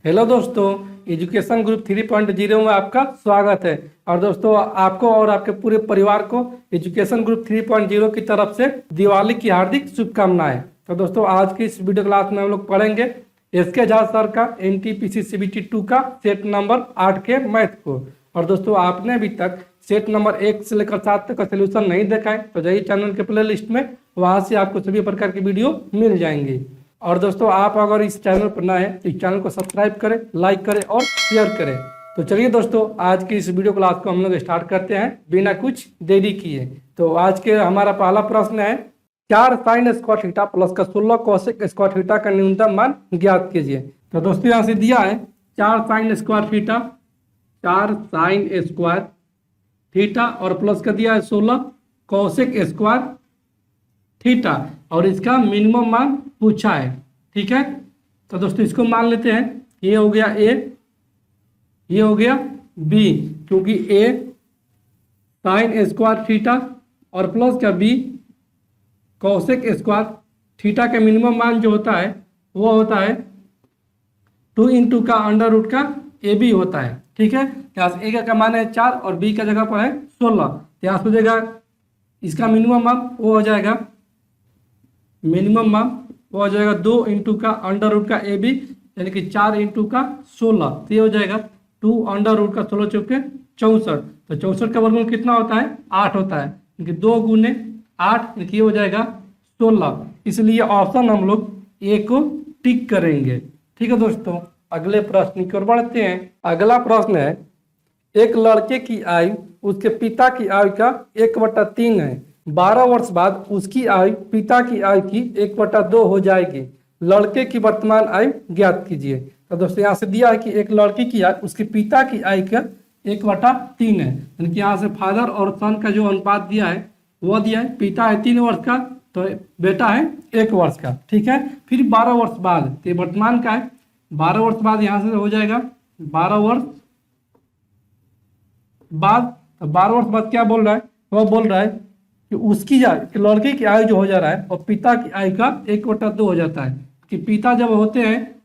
Hello दोस्तों, education group 3.0 में आपका स्वागत है। और दोस्तों, आपको और आपके पूरे परिवार को एजुकेशन ग्रुप 3.0 की तरफ से दिवाली की हार्दिक शुभकामनाएं। तो दोस्तों, आज की इस वीडियो क्लास में हम लोग पढ़ेंगे एसके झा सर का एनटीपीसी सीबीटी 2 का सेट नंबर 8 के मैथ को। और दोस्तों, आपने अभी तक सेट नंबर 1 से लेकर 7 तक का सोल्यूशन नहीं देखा है तो जाइए चैनल के प्ले लिस्ट में, वहाँ से आपको सभी प्रकार की वीडियो मिल जाएंगी। और दोस्तों, आप अगर इस चैनल पर नए हैं तो इस चैनल को सब्सक्राइब करें, लाइक करें और शेयर करें। तो चलिए दोस्तों, आज की इस वीडियो क्लास को हम लोग स्टार्ट करते हैं बिना कुछ देरी किए। तो आज के हमारा पहला प्रश्न है, 4 साइन स्क्वायर थीटा प्लस का 16 कोसेक स्क्वायर थीटा का न्यूनतम मान ज्ञात कीजिए। तो दोस्तों, यहाँ से दिया है 4 sine square theta, 4 sine square theta और प्लस का दिया है 16 कोसेक स्क्वायर थीटा और इसका मिनिमम मान पूछा है। ठीक है, तो दोस्तों इसको मान लेते हैं। ये हो गया ए, ये हो गया बी, क्योंकि ए साइन स्क्वायर थीटा और प्लस का बी कोसेक स्क्वायर थीटा का मिनिमम मान जो होता है वो होता है 2 इंटू का अंडर रूट का ए बी होता है। ठीक है, यहाँ से ए का मान है 4 और बी का जगह पर है 16। यहाँ से हो जाएगा इसका मिनिमम मान वो हो जाएगा, मिनिमम मान वो हो जाएगा 2 इंटू का अंडर रूट का ए बी, यानी कि 4 इंटू का 16। तो ये हो जाएगा 2 अंडर रूट का 16 चौके 64। तो 64 का वर्गमूल कितना होता है? 8 होता है, यानी कि 2 गुने 8, यानी कि ये हो जाएगा 16। इसलिए ऑप्शन हम लोग ए को टिक करेंगे। ठीक है दोस्तों, अगले प्रश्न की ओर बढ़ते हैं। अगला प्रश्न है, एक लड़के की आयु उसके पिता की आयु का 1/3 है। 12 वर्ष बाद उसकी आयु पिता की आयु की 1/2 हो जाएगी। लड़के की वर्तमान आयु ज्ञात कीजिए। तो दोस्तों, यहाँ से दिया है कि एक लड़की की आयु उसके पिता की आयु का 1/3 है, यानी कि यहाँ से फादर और सन का जो अनुपात दिया है वो दिया है। पिता है 3 वर्ष का तो बेटा है 1 वर्ष का। ठीक है, फिर 12 वर्ष बाद, तो वर्तमान का है 12 वर्ष बाद, यहाँ से हो जाएगा 12 वर्ष बाद। तो 12 वर्ष बाद क्या बोल रहा है? वह बोल रहा है कि उसकी आयु, लड़के की आयु जो हो जा रहा है और पिता की आयु का 1/2 हो जाता है। कि पिता जब होते हैं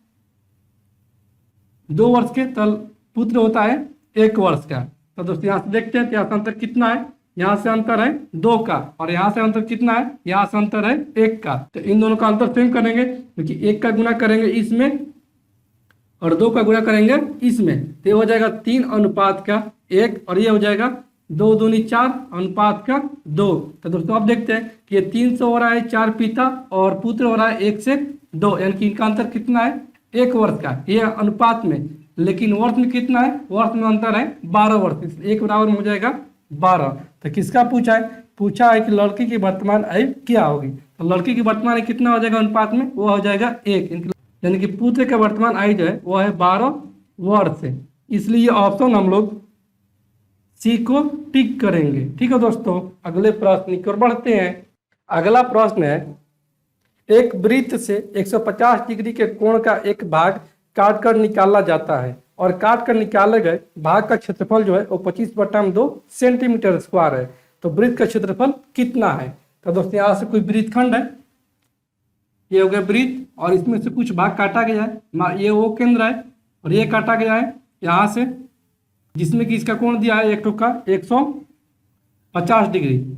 2 वर्ष के तो पुत्र होता है 1 वर्ष का। तो दोस्तों, यहाँ से देखते हैं यहाँ से अंतर कितना है। यहाँ से अंतर है 2 का और यहाँ से अंतर कितना है? यहाँ से अंतर है 1 का। तो इन दोनों का अंतर सेम करेंगे, क्योंकि 1 का गुना करेंगे इसमें और 2 का गुना करेंगे इसमें, तो ये हो जाएगा 3 अनुपात का 1 और ये हो जाएगा 2 दूनी 4 अनुपात का 2। तो दोस्तों, अब देखते हैं कि ये 3 से हो रहा है 4 पिता और पुत्र हो रहा है 1 से 2, यानी कि इनका अंतर कितना है? 1 वर्ष का, ये अनुपात में। लेकिन वर्ष में कितना है? वर्ष में अंतर है 12 वर्ष, 1 बराबर में हो जाएगा 12। तो किसका पूछा है? पूछा है कि लड़की की वर्तमान आयु क्या होगी। तो लड़की की वर्तमान आयु कितना हो जाएगा अनुपात में? वो हो जाएगा 1, यानी कि पुत्र का वर्तमान आयु जो है वो है 12 वर्ष है। इसलिए ऑप्शन हम लोग सी को टिक करेंगे। ठीक है दोस्तों, अगले प्रश्न की ओर बढ़ते हैं। अगला प्रश्न है, एक वृत्त से 150 डिग्री के कोण का एक भाग काटकर निकाला जाता है और काटकर निकाले गए भाग का क्षेत्रफल जो है वो 25/2 सेंटीमीटर स्क्वायर है। तो वृत्त का क्षेत्रफल कितना है? तो दोस्तों, यहाँ से कोई वृत्तखंड है, ये हो गया वृत्त और इसमें से कुछ भाग काटा गया है। ये वो केंद्र है और ये काटा गया है यहाँ से, जिसमें कि इसका कोण दिया है एक का 150 डिग्री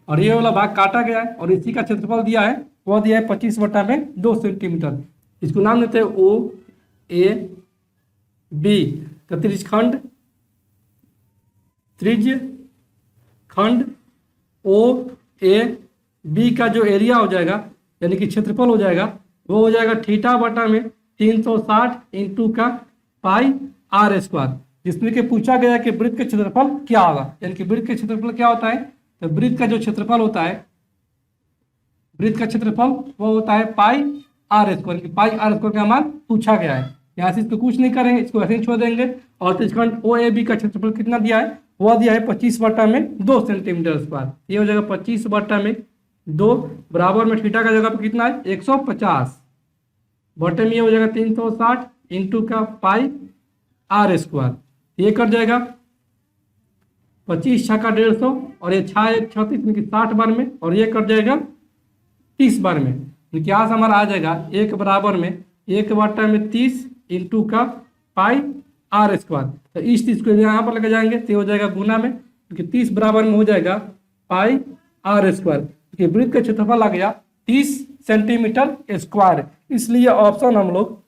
और ये वाला भाग काटा गया है और इसी का क्षेत्रफल दिया है, वो दिया है 25/2 सेंटीमीटर। इसको नाम देते हैं ओ ए बी। तो त्रिज्यखंड ओ ए बी का जो एरिया हो जाएगा, यानी कि क्षेत्रफल हो जाएगा, वो हो जाएगा θ/360 इंटू का पाई आर स्क्वायर, जिसमें कि पूछा गया कि वृत्त का क्षेत्रफल क्या होगा। यानी कि वृत्त का क्षेत्रफल क्या होता है? तो वृत्त का जो क्षेत्रफल होता है, वृत्त का क्षेत्रफल वो होता है पाई आर स्क्वायर, की पाई आर स्क्वायर का मान पूछा गया है। यहाँ से इसको कुछ नहीं करेंगे, इसको ऐसे ही छोड़ देंगे। और त्रिज्यखंड ओ ए बी का क्षेत्रफल कितना दिया है? वह दिया है 25/2 सेंटीमीटर स्क्वायर। ये हो जाएगा 25/2 बराबर में थीटा का जगह पर कितना है? 150 बटे में ये हो जाएगा 360 इंटू का पाई आर स्क्वायर। ये कट जाएगा 25 छक्का का 150 और ये 6 36 में 60 बार में और ये कट जाएगा 30 बार में। यहाँ से हमारा आ जाएगा 1 बराबर में 1 बटा में 30 इंटू का पाई आर स्क्वायर। तो इस चीज को यहाँ पर लेकर जाएंगे तो हो जाएगा गुना में, क्योंकि 30 बराबर में हो जाएगा पाई आर स्क्वायर, क्योंकि वृत्त का क्षेत्रफल आ गया 30 सेंटीमीटर स्क्वायर। इसलिए ऑप्शन हम लोग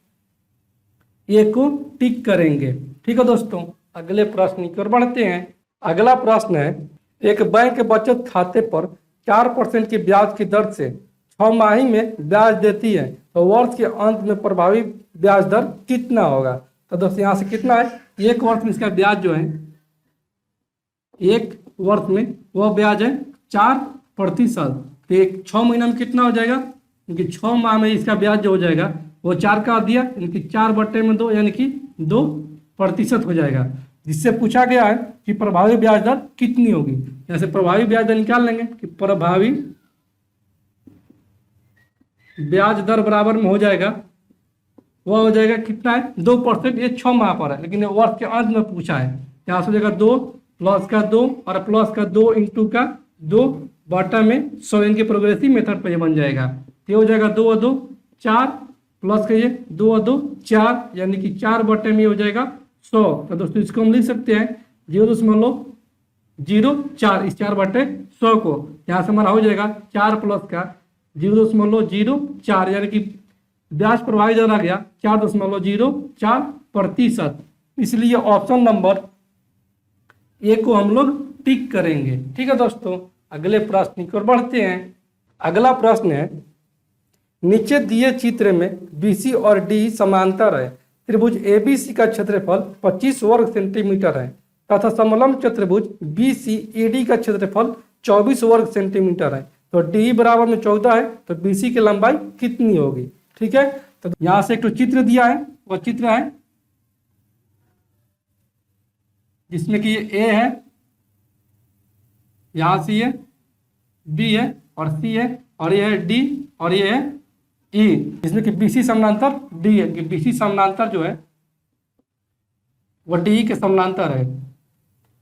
ए को टिक करेंगे। ठीक है दोस्तों, अगले प्रश्न की ओर बढ़ते हैं। अगला प्रश्न है, एक बैंक बचत खाते पर 4% की ब्याज की दर से 6 में ब्याज देती है, तो वर्ष के अंत में प्रभावी ब्याज दर कितना होगा। तो दोस्तों यहाँ से कितना है, एक वर्ष में इसका ब्याज जो है, एक वर्ष में वह ब्याज है 4%। तो एक 6 महीना में कितना हो जाएगा, क्योंकि 6 माह में इसका ब्याज जो हो जाएगा वो 4 का दिया, यानी कि 4 बटे में 2, यानी कि 2% हो जाएगा। जिससे पूछा गया है कि प्रभावी ब्याज दर कितनी होगी। यहाँ से प्रभावी ब्याज दर निकाल लेंगे कि प्रभावी ब्याज दर बराबर में हो जाएगा, वह हो जाएगा कितना है 2%। ये 6 माह पर है, लेकिन वर्ष के अंत में पूछा है। यहाँ से हो जाएगा 2 प्लस का 2 और प्लस का 2 इंटू का 2 बटा में 100, इनके प्रोग्रेसिव मेथड पर ये बन जाएगा। ये हो जाएगा 2 और 2 4 प्लस का ये 2 और 2 4, यानी कि 4 बटे में हो जाएगा 100। तो दोस्तों इसको हम लिख सकते हैं 0.04, इस 4 बटे 100 को यहाँ से हमारा हो जाएगा 4 प्लस का 0.04, यानी कि ब्याज प्रभावी दर आ गया 4.04%। इसलिए ऑप्शन नंबर ए को हम लोग टिक करेंगे। ठीक है दोस्तों, अगले प्रश्न की ओर बढ़ते हैं। अगला प्रश्न है, नीचे दिए चित्र में BC और DE समांतर है। त्रिभुज ABC का क्षेत्रफल 25 वर्ग सेंटीमीटर है तथा समलंब चतुर्भुज BCED का क्षेत्रफल 24 वर्ग सेंटीमीटर है। तो DE बराबर में 14 है, तो BC की लंबाई कितनी होगी। ठीक है, तो यहाँ से एक तो चित्र दिया है, वह चित्र है जिसमें कि ये A है, यहाँ से ये B है और C है, और ये है D और ये है E, इसमें कि BC समानांतर D है, कि BC समानांतर जो है वह DE के समानांतर है।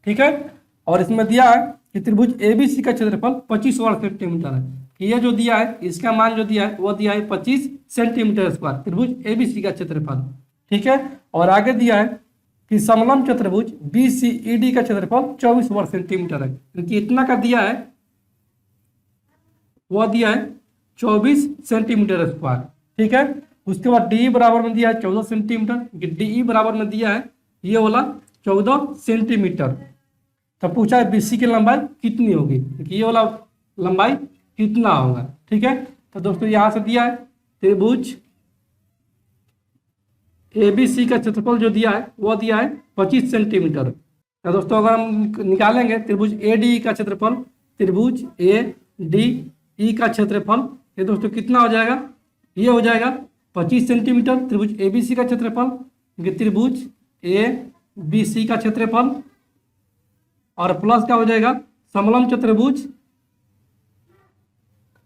ठीक है, और इसमें दिया है कि त्रिभुज ABC का क्षेत्रफल 25 वर्ग सेंटीमीटर है, कि ये जो दिया है इसका मान जो दिया है वो दिया है 25 सेंटीमीटर स्क्वायर, त्रिभुज ABC का क्षेत्रफल। ठीक है, और आगे दिया है कि समलंब चतुर्भुज BCED का क्षेत्रफल 24 वर्ग सेंटीमीटर है, क्योंकि इतना का दिया है, वह दिया है 24 सेंटीमीटर स्क्वायर। ठीक है, उसके बाद DE बराबर में दिया है 14 सेंटीमीटर, DE बराबर में दिया है ये वाला 14 सेंटीमीटर। तो पूछा है BC की लंबाई कितनी होगी, क्योंकि ये वाला लंबाई कितना होगा। ठीक है, तो दोस्तों यहाँ से दिया है त्रिभुज ABC का क्षेत्रफल जो दिया है वो दिया है 25 सेंटीमीटर। तो दोस्तों अगर हम निकालेंगे त्रिभुज ADE का क्षेत्रफल, त्रिभुज ADE का क्षेत्रफल, ये दोस्तों कितना हो जाएगा, ये हो जाएगा 25 सेंटीमीटर। त्रिभुज ABC का क्षेत्रफल, त्रिभुज ABC का क्षेत्रफल, और प्लस का हो जाएगा समलंब चतुर्भुज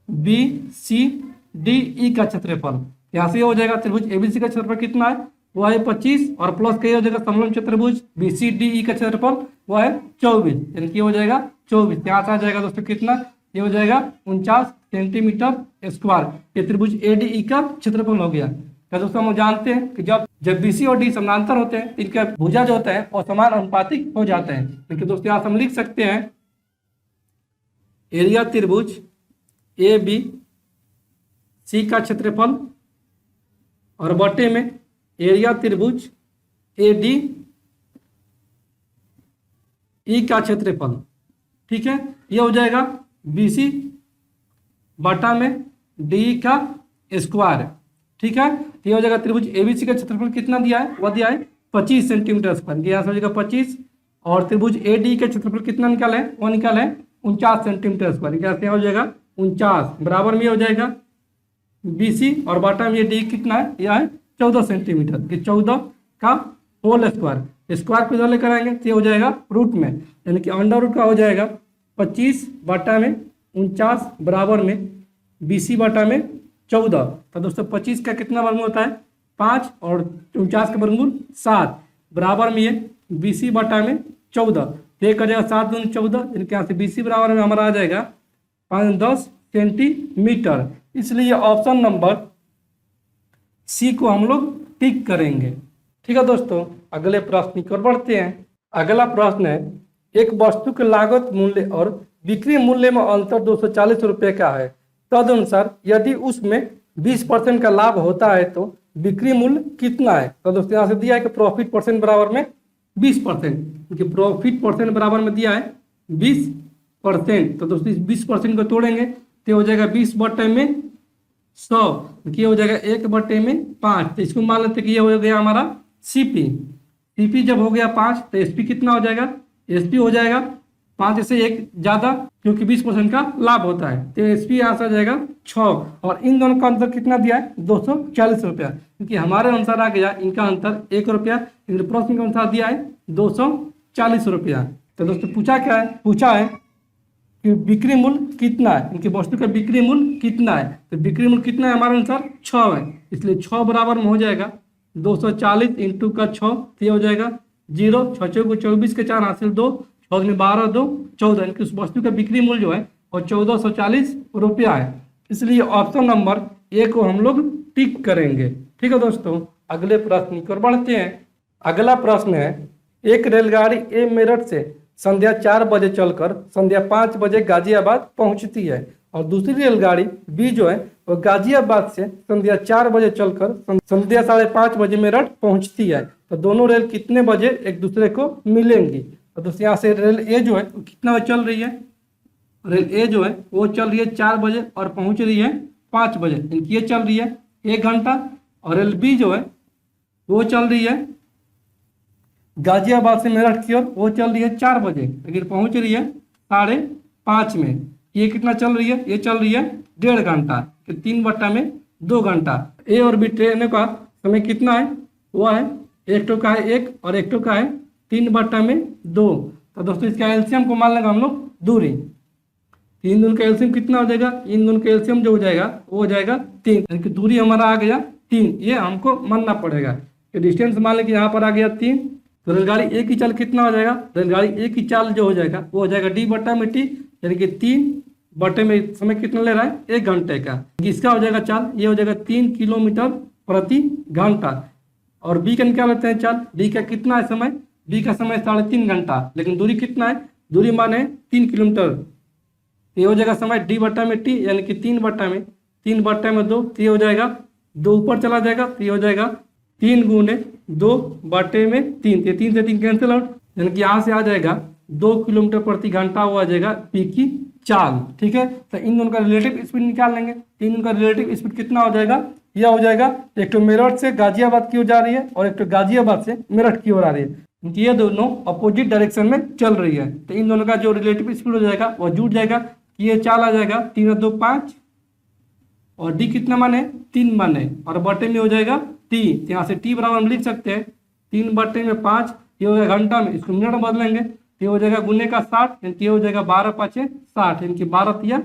BCDE का क्षेत्रफल। यहाँ से ये हो जाएगा त्रिभुज ABC का क्षेत्रफल कितना है, वह है 25, और प्लस का ये हो जाएगा समलंब चतुर्भुज BCDE का क्षेत्रफल वह है 24, यानी कि हो जाएगा 24। यहाँ से आ जाएगा दोस्तों कितना, ये हो जाएगा 49 सेंटीमीटर स्क्वायर। ये त्रिभुज ADE का क्षेत्रफल हो गया। तो दोस्तों हम जानते हैं कि जब BC और D समानांतर होते हैं तो इनका भुजा जो होता है और समान अनुपातिक हो जाते हैं। लेकिन दोस्तों यहाँ से हम लिख सकते हैं एरिया त्रिभुज ABC का क्षेत्रफल और बटे में एरिया त्रिभुज ADE का क्षेत्रफल। ठीक है, ये हो जाएगा BC बटा में DE का स्क्वायर। ठीक है, ये हो जाएगा त्रिभुज ABC का क्षेत्रफल कितना दिया है, वह दिया है 25 सेंटीमीटर स्क्वायर, यहाँ से हो जाएगा 25, और त्रिभुज ADE का क्षेत्रफल कितना निकाला है, वो निकाला है 49 सेंटीमीटर स्क्वायर, यहाँ से हो जाएगा 49, बराबर में हो जाएगा BC और बटा में ये DE कितना है, यह है 14 सेंटीमीटर, कि 14 का होल स्क्वायर, स्क्वायर को इधर लेकर आएंगे तो ये हो जाएगा रूट में, यानी कि अंडर रूट का हो जाएगा 25 बटा में 49 बराबर में BC बटा में 14। तो दोस्तों 25 का कितना वर्गमूल होता है 5, और 49 का वर्गमूल 7, बराबर में ये BC बटा में 14। तो एक आ जाएगा 7 दूनी 14, इनके यहाँ से BC बराबर में हमारा आ जाएगा 5-10 सेंटीमीटर। इसलिए ऑप्शन नंबर सी को हम लोग टिक करेंगे। ठीक है दोस्तों, अगले प्रश्न की ओर बढ़ते हैं। अगला प्रश्न है, एक वस्तु के लागत मूल्य और बिक्री मूल्य में अंतर 240 रुपये का है। तदनुसार यदि उसमें 20% का लाभ होता है तो बिक्री मूल्य कितना है। तो दोस्तों यहाँ से दिया है कि प्रॉफिट परसेंट बराबर में 20%, प्रॉफिट परसेंट बराबर में दिया है 20%। तो दोस्तों इस 20% को तोड़ेंगे तो हो जाएगा 20 बटे में 100, ये हो जाएगा 1 बटे में 5। तो इसको मान लेते कि ये हो गया हमारा सीपी। सीपी जब हो गया 5 तो एसपी कितना हो जाएगा, एसपी हो जाएगा 5 से 1 ज्यादा, क्योंकि 20% का लाभ होता है। तो एसपी यहाँ से आ जाएगा 6, और इन दोनों का अंतर कितना दिया है 240 रुपया, क्योंकि हमारे अनुसार आ गया इनका अंतर 1 रुपया, प्रश्न के अनुसार दिया है 240 रुपया। तो दोस्तों पूछा क्या है, पूछा है कि बिक्री मूल्य कितना है, इनकी वस्तु का बिक्री मूल्य कितना है। तो बिक्री मूल्य कितना है हमारे अनुसार 6 है, इसलिए 6 बराबर में हो जाएगा 240 इंटू का 6, तो ये हो जाएगा 0, 6 को 24 के 4 हासिल 2, 6 में 12 2 14, इनकी उस वस्तु का बिक्री मूल्य जो है वो 1440 रुपया है। इसलिए ऑप्शन नंबर ए को हम लोग टिक करेंगे। ठीक है दोस्तों, अगले प्रश्न की ओर बढ़ते हैं। अगला प्रश्न है, एक रेलगाड़ी ए मेरठ से संध्या 4 बजे चलकर संध्या 5 बजे गाजियाबाद पहुंचती है, और दूसरी रेलगाड़ी बी जो है वो गाजियाबाद से संध्या 4 बजे चलकर संध्या 5:30 बजे मेरठ पहुंचती है। तो दोनों रेल कितने बजे एक दूसरे को मिलेंगी। तो दोस्तों यहाँ से रेल ए जो है वो कितना बजे चल रही है, रेल ए जो है वो चल रही है 4 बजे और पहुंच रही है 5 बजे, इनकी ये चल रही है 1 घंटा। और रेल बी जो है वो चल रही है गाजियाबाद से मेरठ की ओर, वो चल रही है 4 बजे, लेकिन पहुंच रही है 5:30 में। ये कितना चल रही है, ये चल रही है 1.5 घंटा, 3 बट्टा में 2 घंटा। ए और बी ट्रेन का समय कितना है, वो है एक टो का है 1 और एक टो का है 3 बट्टा में 2। तो दोस्तों इसका एलसीएम को मान लेंगे हम लोग दूरी, इन दोनों का एलसीएम कितना हो जाएगा, इन दोनों का एलसीएम जो हो जाएगा वो हो जाएगा 3, यानी कि दूरी हमारा आ गया 3, ये हमको मानना पड़ेगा। कि डिस्टेंस मान लें कि यहाँ पर आ गया 3, तो रेलगाड़ी ए की चाल कितना हो जाएगा, रेलगाड़ी ए की चाल जो हो जाएगा वो हो जाएगा डी बट्टा में टी, यानी कि 3 बटे में समय कितना ले रहा है 1 घंटे का। इसका हो जाएगा चाल, ये हो जाएगा 3 किलोमीटर प्रति घंटा। और बी का निकाल लेते हैं चाल, बी का कितना है समय, बी का समय 3.5 घंटा, लेकिन दूरी कितना है, दूरी माने 3 किलोमीटर। ये हो जाएगा समय डी बट्टा में टी, यानी कि 3 बट्टा में 2, तो ये हो जाएगा 2 ऊपर चला जाएगा, तो ये हो जाएगा 3 गुने 2 बटे में 3, 3 से 3 कैंसिल आउट, यानी कि यहाँ से आ जाएगा 2 किलोमीटर प्रति घंटा, वो आ जाएगा पी की चाल। ठीक है, तो इन दोनों का रिलेटिव स्पीड निकाल लेंगे। इन दोनों का रिलेटिव स्पीड कितना हो जाएगा, यह हो जाएगा एक तो मेरठ से गाजियाबाद की ओर जा रही है और एक तो गाजियाबाद से मेरठ की ओर आ रही है, क्योंकि ये दोनों अपोजिट डायरेक्शन में चल रही है। तो इन दोनों का जो रिलेटिव स्पीड हो जाएगा वो जुड़ जाएगा, ये चाल आ जाएगा 3 और 2 5, और डी कितना माने 3 माने, और बटे में हो जाएगा टी, यहाँ से टी बराबर हम लिख सकते हैं 3 बटे में 5, ये हो जाएगा घंटा में, इसको मिनट में बदलेंगे, ये हो जाएगा गुने का 60, ये हो जाएगा 12 5 60, इनकी 12 तिया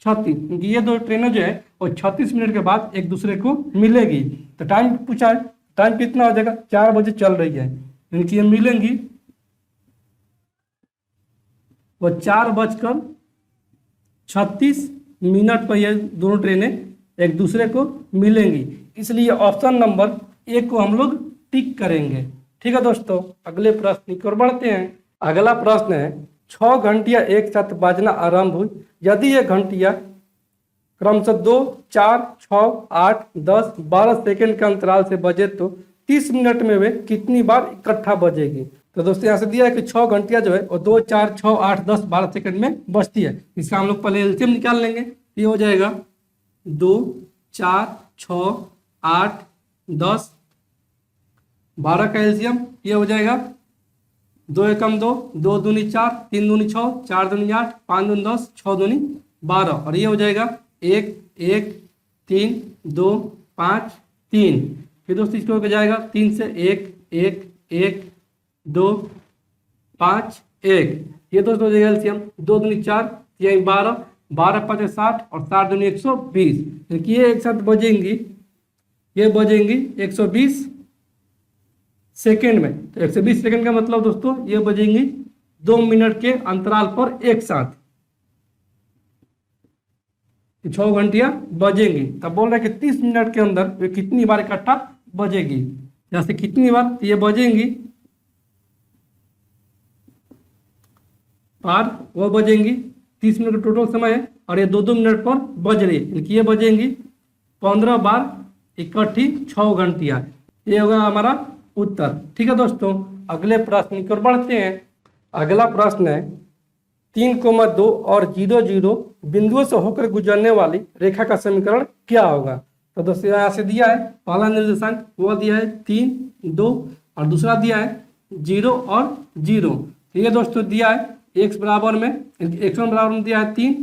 36, क्योंकि ये दो ट्रेनें जो है वो 36 मिनट के बाद एक दूसरे को मिलेगी। तो टाइम पूछा है, टाइम कितना हो जाएगा 4 बजे चल रही है, इनकी ये मिलेंगी वो 4:36 पर ये दोनों ट्रेनें एक दूसरे को मिलेंगी। इसलिए ऑप्शन नंबर ए को हम लोग टिक करेंगे। ठीक है दोस्तों, अगले प्रश्न की ओर बढ़ते हैं। अगला प्रश्न है, 6 घंटियां एक साथ बाजना आरंभ हुई, यदि ये घंटियां क्रमशः 2 4 6 8 10 12 सेकेंड के अंतराल से बजे तो 30 मिनट में वे कितनी बार इकट्ठा बजेगी। तो दोस्तों यहाँ से दिया है कि 6 घंटियां जो है वो 2 4 6 8 10 12 सेकंड में बजती है। इसका हम लोग पहले एलसीएम निकाल लेंगे, ये हो जाएगा 2 4 6 8 10 12 का एलसीएम, ये हो जाएगा 2 एकम 2, 2 दूनी 4, 3 दूनी 6, 4 दूनी 8, 5 दूनी 10, 6 दूनी 12, और ये हो जाएगा 1 1 3 2 5 3। फिर दोस्तों इसको हो जाएगा 3 से 1 1 1 2 5 1, ये दोस्तों हो जाएगा एलसीएम 2 दूनी 4, 3 12, 12 5 60 और 7 दूनी 120, क्योंकि ये एक साथ बजेंगी, ये बजेंगी 120 सेकेंड में। तो 120 सेकेंड का मतलब दोस्तों ये बजेंगी 2 मिनट के अंतराल पर एक साथ। 6 घंटियां बजेंगी। तब बोल रहे हैं कि 30 मिनट के अंदर वे कितनी बार इकट्ठा बजेगी। यहाँ से कितनी बार ये बजेंगी, बार वो बजेंगी, 30 मिनट का टोटल समय है और ये 2-2 मिनट पर बज रही है, ये बजेंगी 15 बार इकट्ठी 6 घंटियां। ये होगा हमारा उत्तर। ठीक है दोस्तों, अगले प्रश्न की ओर बढ़ते हैं। अगला प्रश्न है 3,2 और 0,0 बिंदुओं से होकर गुजरने वाली रेखा का समीकरण क्या होगा। तो दोस्तों यहाँ से दिया है पहला निर्देशांक वो दिया है 3, 2 और दूसरा दिया है 0 और 0। ये दोस्तों दिया है x बराबर में, x1 बराबर में दिया है 3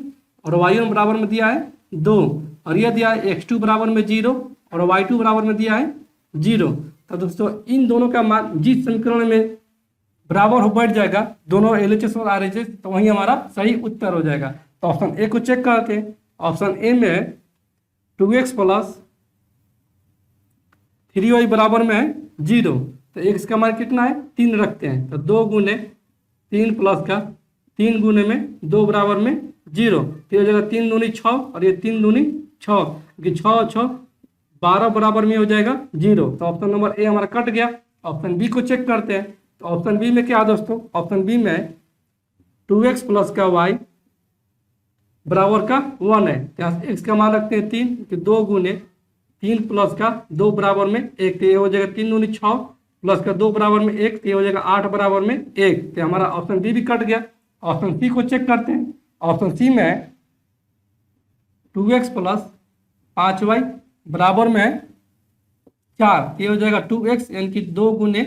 और y1 बराबर में दिया है 2 और यह दिया है x2 बराबर में 0 और y2 बराबर में दिया है 0। तो दोस्तों इन दोनों का मान जिस समीकरण में बराबर हो बैठ जाएगा, दोनों LHS और RHS, तो वही हमारा सही उत्तर हो जाएगा। तो ऑप्शन ए को चेक करते हैं। ऑप्शन ए में है 2x प्लस 3y बराबर में है 0। तो x का मान कितना है 3 रखते हैं, तो 2 गुने 3 प्लस का 3 गुने में 2 बराबर में 0। तो हो जाएगा 3 दूनी 6 और ये 3 दूनी 6, क्योंकि 6 6 12 बराबर में हो जाएगा 0। तो ऑप्शन नंबर ए हमारा कट गया। ऑप्शन बी को चेक करते हैं। तो ऑप्शन बी में क्या है दोस्तों, ऑप्शन बी में 2x प्लस का y बराबर का 1 है। तो x का मान रखते हैं 3, कि 2 गुने 3 प्लस का 2 बराबर में 1, तो ये हो जाएगा 3 दूनी 6 प्लस का 2 बराबर में 1, तो ये हो जाएगा 8 बराबर में 1। तो हमारा ऑप्शन बी भी कट गया। ऑप्शन सी को चेक करते हैं। ऑप्शन सी में 2x प्लस 5y बराबर में 4, ये हो जाएगा 2x, यानी कि 2 गुने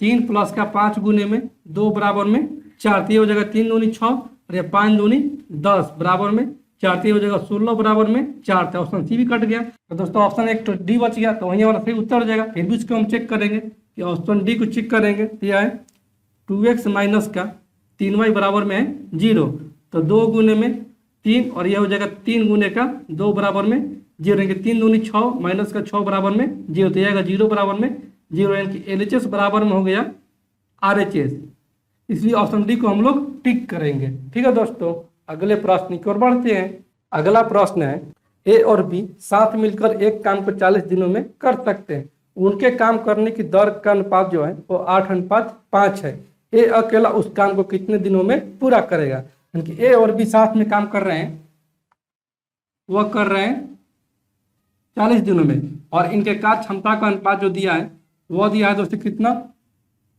3 प्लस का 5 गुने में 2 बराबर में 4, तो ये हो जाएगा 3 दूनी 6 और ये 5 दूनी 10 बराबर में 4, तो ये हो जाएगा 16 बराबर में 4। तो ऑप्शन सी भी कट गया। तो दोस्तों ऑप्शन एक तो डी बच गया, तो वहीं हमारा सही उत्तर हो जाएगा। फिर भी इसको हम चेक करेंगे कि ऑप्शन डी को चेक करेंगे, तो यह है 2x माइनस का 3y बराबर में है 0। तो 2 गुने में 3 और यह हो जाएगा 3 गुने का 2 बराबर में 0, यानी कि 3 दूनी 6 माइनस का 6 बराबर में 0, तो आएगा 0 बराबर में 0, यानी कि LHS बराबर में हो गया RHS। इसलिए ऑप्शन डी को हम लोग टिक करेंगे। ठीक है दोस्तों, अगले प्रश्न की ओर बढ़ते हैं। अगला प्रश्न है ए और बी साथ मिलकर एक काम को 40 दिनों में कर सकते हैं। उनके काम करने की दर का अनुपात जो है वो 8:5 है। ए अकेला उस काम को कितने दिनों में पूरा करेगा। यानी कि ए और बी साथ में काम कर रहे हैं, वह कर रहे हैं 40 दिनों में, और इनके कार्य क्षमता का अनुपात जो दिया है वह दिया है दोस्तों कितना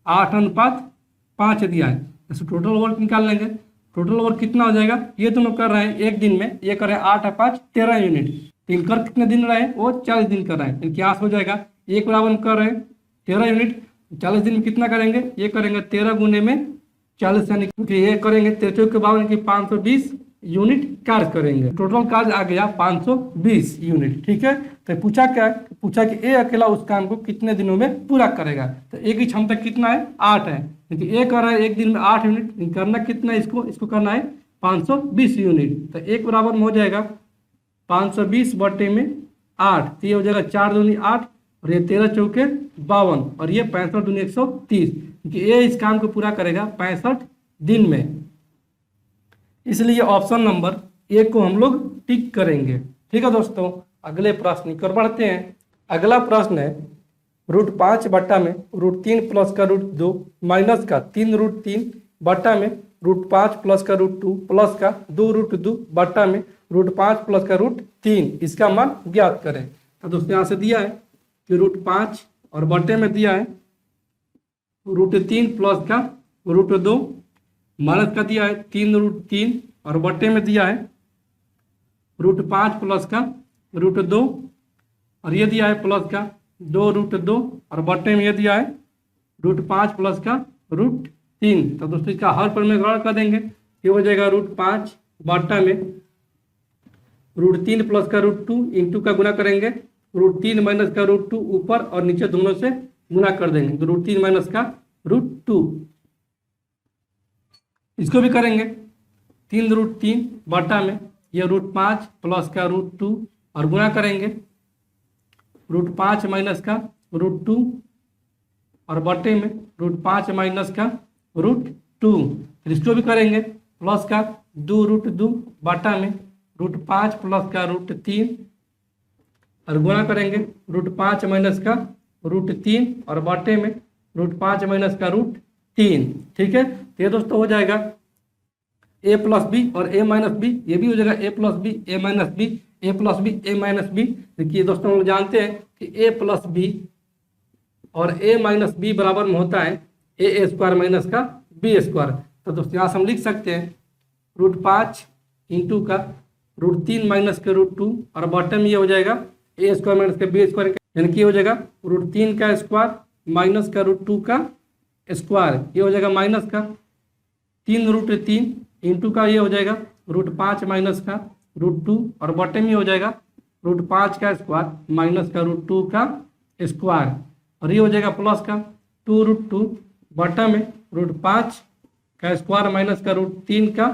8:5 दिया है। तो टोटल वर्क निकाल लेंगे। टोटल वर्क कितना हो जाएगा, ये दोनों कर रहे हैं एक दिन में, ये कर रहे हैं 8/5 13 यूनिट। इनकर कितने दिन रहे वो 40 दिन कर रहे हैं। इनके आस हो जाएगा एक बराबर में कर रहे हैं 13 यूनिट, 40 दिन में कितना करेंगे, ये करेंगे 13 गुने में 40, यानी कि ये करेंगे 13 के बाद 520 यूनिट कार्य करेंगे। टोटल कार्य आ गया 520 यूनिट। ठीक है, तो पूछा क्या, पूछा कि ए अकेला उस काम को कितने दिनों में पूरा करेगा। तो ए की क्षमता कितना है 8 है, क्योंकि ए कर रहा है एक दिन में 8 यूनिट, करना कितना है इसको करना है 520 यूनिट। तो एक बराबर में हो जाएगा 520 बटे में 8, तो ये हो जाएगा 4 दूनी 8 और ये 13 चौके 52 और ये 65 दूनी 130, क्योंकि ए इस काम को पूरा करेगा 65 दिन में। इसलिए ऑप्शन नंबर ए को हम लोग टिक करेंगे। ठीक है दोस्तों, अगले प्रश्न की ओर बढ़ते हैं। अगला प्रश्न है √5 बट्टा में √3 प्लस का √2 माइनस का 3 √3 बट्टा में √5 प्लस का √2 प्लस का 2 √2 बट्टा में √5 प्लस का √3, इसका मान ज्ञात करें। तो दोस्तों यहाँ से दिया है कि √5 और बट्टे में दिया है √3 प्लस का √2 माइनस का दिया है 3 √3 और बट्टे में दिया है √5 प्लस का √2 और ये दिया है प्लस का 2 √2 और बट्टे में ये दिया है √5 प्लस का √3। तो दोस्तों इसका हर पर में गणना कर देंगे, ये हो जाएगा √5 बट्टा में √3 प्लस का √2 इंटू का गुना करेंगे, √3 माइनस का √2 ऊपर और नीचे दोनों से गुना कर देंगे, तो √3 माइनस का √2 इसको भी करेंगे 3 √3 बटा में ये √5 प्लस का √2 और गुना करेंगे √5 माइनस का √2 और बटे में √5 माइनस का √2, फिर इसको भी करेंगे प्लस का 2 √2 बटा में √5 प्लस का √3 और गुणा करेंगे √5 माइनस का √3 और बटे में √5 माइनस का √3। ठीक है, तो ये दोस्तों हो जाएगा a प्लस बी और a माइनस बी, ये भी हो जाएगा a plus B a minus B, a plus B a minus B. देखिए दोस्तों हम लोग जानते हैं कि a प्लस बी और a माइनस बी बराबर में होता है a स्क्वायर माइनस का b स्क्वायर। तो दोस्तों यहाँ से हम लिख सकते हैं √5 इंटू का √3 माइनस के √2 और बॉटम ये हो जाएगा a स्क्वायर माइनस का b स्क्वायर, यानी कि हो जाएगा √3 का स्क्वायर माइनस का √2 का स्क्वायर, ये हो जाएगा माइनस का 3√3 इंटू का ये हो जाएगा √5 माइनस का √2 और बॉटम में हो जाएगा √5 का स्क्वायर माइनस का √2 का स्क्वायर और ये हो जाएगा प्लस का 2√2 बॉटम में √5 का स्क्वायर माइनस का √3 का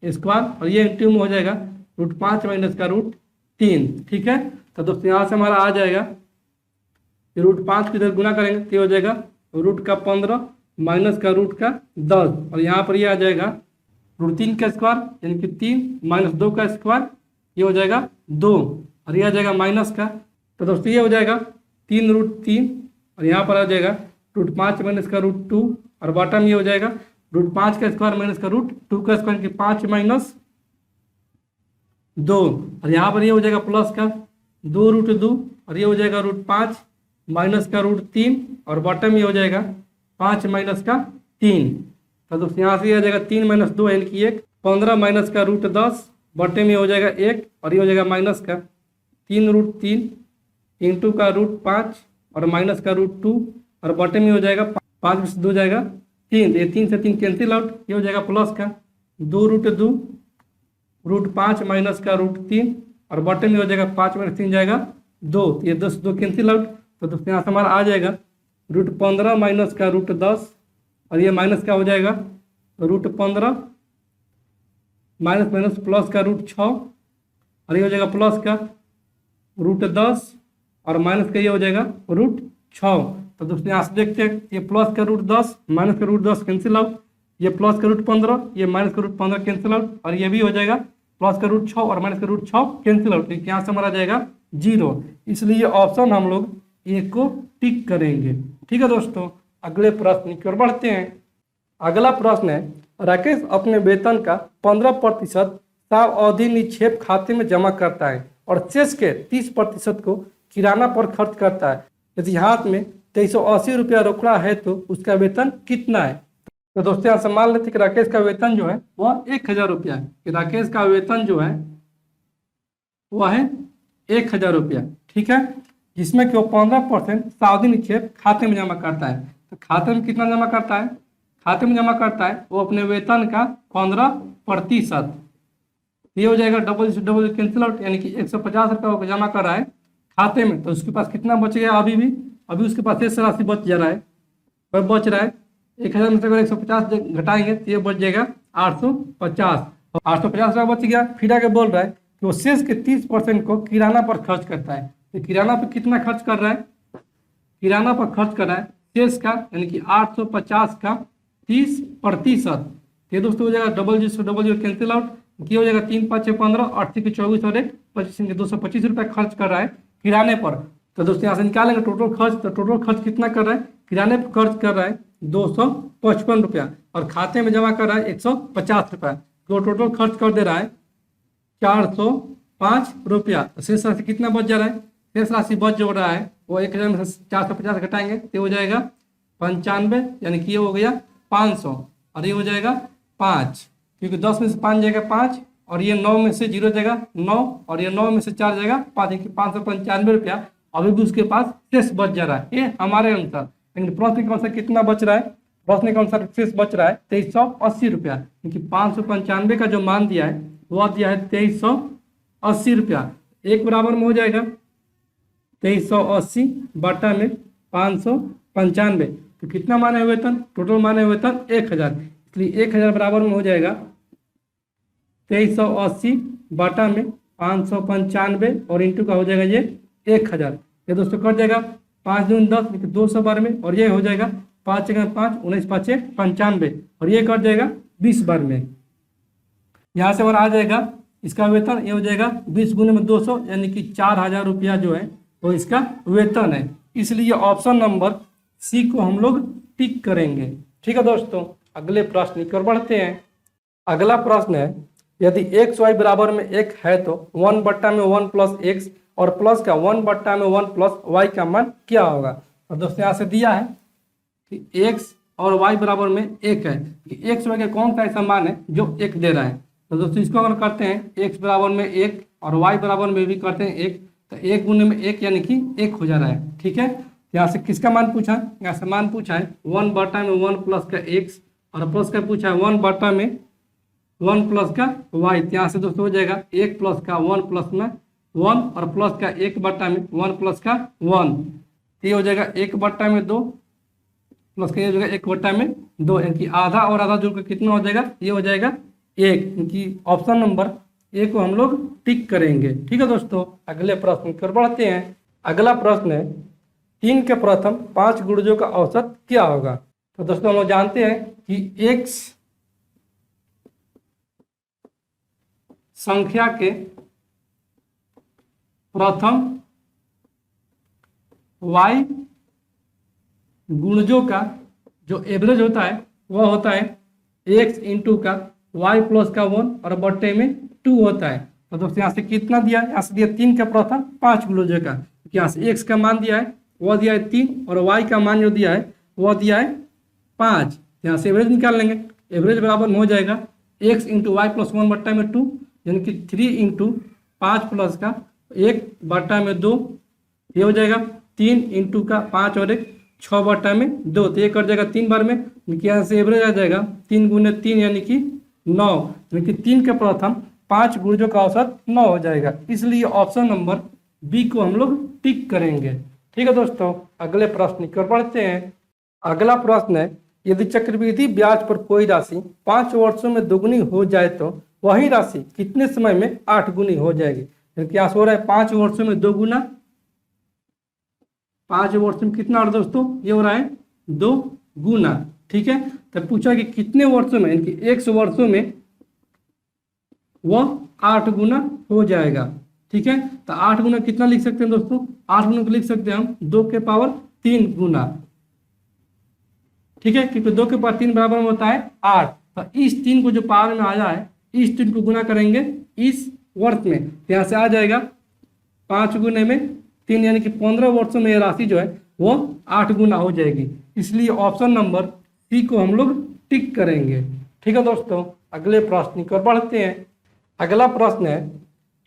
स्क्वायर और ये इंटू में हो जाएगा √5 माइनस का √3। ठीक है, तो दोस्तों यहाँ से हमारा आ जाएगा √5 की इधर गुना करेंगे तो ये हो जाएगा √15 माइनस का √10 और यहाँ पर ये आ जाएगा √3 का स्क्वायर यानी कि 3 माइनस 2 का स्क्वायर, ये हो जाएगा 2 और ये आ जाएगा माइनस का। तो दोस्तों ये हो जाएगा 3√3 और यहाँ पर आ जाएगा √5 माइनस का √2 और बॉटम ये हो जाएगा √5 का स्क्वायर माइनस का √2 का स्क्वायर की 5 माइनस 2 और यहाँ पर ये हो जाएगा प्लस का 2√2 और ये हो जाएगा √5 माइनस का √3 और बॉटम ये हो जाएगा 5 माइनस का 3। तो दोस्तों यहाँ से ये आ जाएगा 3 माइनस 2 यानी कि 1, 15 माइनस का √10 बटे में हो जाएगा 1 और ये हो जाएगा माइनस का 3√3 इंटू का √5 और माइनस का √2 और बटे में हो जाएगा 5 में से 2 जाएगा 3, ये 3 से 3 कैंसिल आउट, ये हो जाएगा प्लस का 2√2 √5 माइनस का √3 और बटे में हो जाएगा 5 माइनस 3 जाएगा 2, ये 10 2 कैंसिल आउट। तो दोस्तों यहाँ से हमारा आ जाएगा √15 माइनस का √10 और ये माइनस का हो जाएगा √15 माइनस माइनस प्लस का √6 और ये हो जाएगा प्लस का √10 और माइनस का ये हो जाएगा √6। तो दोस्तों यहाँ से देखते हैं ये प्लस का √10 माइनस का √10 कैंसिल आउट, ये प्लस का √15 ये माइनस का √15 कैंसिल आउट और ये भी हो जाएगा प्लस का √6 और माइनस का √6 कैंसिल आउट, यहाँ से हमारा जाएगा 0, इसलिए ऑप्शन हम लोग ए को टिक करेंगे। ठीक है दोस्तों, अगले प्रश्न की ओर बढ़ते हैं। अगला प्रश्न है, राकेश अपने वेतन का 15% साव अवधि निक्षेप खाते में जमा करता है और शेष के 30% को किराना पर खर्च करता है। यदि हाथ में 2380 रुपया रोकड़ा है तो उसका वेतन कितना है? तो दोस्तों यहाँ से मान लेते कि राकेश का वेतन जो है वह 1000 रुपया है, कि राकेश का वेतन जो है वह है 1000 रुपया। ठीक है, जिसमें कि वो 15% सावधि निक्षेप खाते में जमा करता है। तो खाते में कितना जमा करता है? खाते में जमा करता है वो अपने वेतन का 15%, ये हो जाएगा डबल डबल कैंसिल आउट, यानी कि 150 रुपया वो जमा कर रहा है खाते में। तो उसके पास कितना बच गया? अभी उसके पास शेष राशि बच जा रहा है, वह बच रहा है 1000 में से अगर 150 घटाएंगे तो ये बच जाएगा 850 और 850 रुपया बच गया। फिर आगे बोल रहा है कि वो शेष के 30% को किराना पर खर्च करता है। तो किराना पर कितना खर्च कर रहा है? किराना पर खर्च कर रहा है शेष का, यानी कि 850 का 30%। ये दोस्तों हो जाएगा डबल जीरो कैंसिल आउट, ये हो जाएगा 3 5 6 15 8 3 24 और 1 25 225 रुपया खर्च कर रहा है किराने पर। तो दोस्तों यहाँ से निकालेंगे टोटल खर्च, तो टोटल खर्च कितना कर रहा है? किराने पर खर्च कर रहा है 255 रुपया और खाते में जमा कर रहा है 150 रुपया, तो टोटल खर्च कर दे रहा है 405 रुपया। शेष राशि कितना बच जा रहा है? शेष राशि बच जो रहा है वो 1000 में से 450 घटाएंगे तो हो जाएगा 95, यानी कि ये हो गया 500 और ये हो जाएगा 5, क्योंकि 10 में से 5 जाएगा 5 और ये 9 में से 0 जाएगा 9 और ये 9 में से 4 जाएगा 5, यानी कि 595 रुपया अभी भी उसके पास शेष बच जा रहा है। ये हमारे अनुसार, लेकिन प्रश्न के अनुसार कितना बच रहा है? प्रश्न के अनुसार शेष बच रहा है 2380 रुपया, क्योंकि 595 का जो मान दिया है वह दिया है 2380 रुपया। एक बराबर में हो जाएगा 2380 बटा में 595, तो कितना माने वेतन? टोटल माने वेतन 1000, इसलिए 1000 बराबर में हो जाएगा 2380 बटा में 595 और इंटू का हो जाएगा ये 1000। ये दोस्तों कट जाएगा 5 दूनी 10, 200 बार में, और ये हो जाएगा 5 × 5 19 5 95 और ये कट जाएगा 20 बार में। यहाँ से हमारा आ जाएगा इसका वेतन ये हो जाएगा 20 गुने में 200 यानी कि 4000 रुपया जो है वो इसका वेतन है। इसलिए ऑप्शन नंबर सी को हम लोग टिक करेंगे। ठीक है दोस्तों, अगले प्रश्न की ओर बढ़ते हैं। अगला प्रश्न है, यदि एक्स वाई बराबर में 1 है तो 1/1 प्लस एक्स और प्लस का 1/1 प्लस वाई का मान क्या होगा। तो दोस्तों यहाँ से दिया है कि एक्स और वाई बराबर में 1 है कि एक्स वाई का कौन सा ऐसा मान है जो 1 दे रहा है। तो दोस्तों इसको अगर करते हैं एक्स बराबर में 1 और वाई बराबर में भी करते हैं 1, तो 1 गुने में 1 यानी कि 1 हो जा रहा है। ठीक है, यहाँ से किसका मान पूछा है, यहाँ से मान पूछा है 1/1 प्लस का एक्स और प्लस का पूछा है 1/1 प्लस का वाई। यहाँ से दोस्तों हो जाएगा 1 प्लस का 1 प्लस में 1 और प्लस का 1/1 प्लस का 1, ये हो जाएगा 1/2 प्लस का ये हो जाएगा 1/2, यानी कि आधा और आधा जुड़कर कितना हो जाएगा, ये हो जाएगा 1, यानी ऑप्शन नंबर ए को हम लोग टिक करेंगे। ठीक है दोस्तों, अगले प्रश्न की ओर बढ़ते हैं। अगला प्रश्न है 3 के प्रथम 5 गुणजों का औसत क्या होगा। तो दोस्तों हम लोग जानते हैं कि x संख्या के प्रथम y गुणजों का जो एवरेज होता है वह होता है x इंटू का y प्लस का 1 और बट्टे में 2 होता है। तो दोस्तों यहाँ से कितना दिया है, यहाँ से दिया 3 के प्रथम 5 गुणजों का, यहाँ से x का मान दिया है वह दिया है 3 और y का मान जो दिया है वह दिया है 5। यहाँ से एवरेज निकाल लेंगे, एवरेज बराबर में हो जाएगा x इंटू वाई प्लस 1 बट्टा में 2, यानी कि 3 इंटू 5 प्लस का 1 बट्टा में 2, ये हो जाएगा 3 इंटू का 5 और 1 6 बट्टा में 2, तो ये कर जाएगा 3 बार में, यहाँ से एवरेज आ जाएगा 3 गुने 3 यानी कि 9, यानी कि 3 के प्रथम 5 गुणजों का औसत 9 हो जाएगा। इसलिए ऑप्शन नंबर बी को हम लोग टिक करेंगे। ठीक है दोस्तों, अगले प्रश्न की ओर बढ़ते हैं। अगला प्रश्न है, यदि चक्रवृद्धि ब्याज पर कोई राशि 5 वर्षों में दोगुनी हो जाए तो वही राशि कितने समय में 8 गुनी हो जाएगी। क्या हो रहा है 5 वर्षों में 2 गुना, 5 वर्षों में कितना हो रहा है दोस्तों, ये हो रहा है 2 गुना। ठीक है, तो पूछा कि कितने वर्षों में, यानी कि 100 वर्षों में वह 8 गुना हो जाएगा। ठीक है, तो 8 गुना कितना लिख सकते हैं दोस्तों, 8 गुना को लिख सकते हैं हम 2 के पावर 3 गुना। ठीक है, क्योंकि 2 के पावर 3 बराबर में होता है 8, तो इस 3 को जो पावर में आया है इस 3 को गुना करेंगे इस वर्ष में, यहाँ से आ जाएगा 5 गुने में 3 यानी कि 15 वर्षों में यह राशि जो है वो 8 गुना हो जाएगी। इसलिए ऑप्शन नंबर सी को हम लोग टिक करेंगे। ठीक है दोस्तों, अगले प्रश्न की ओर बढ़ते हैं। अगला प्रश्न है,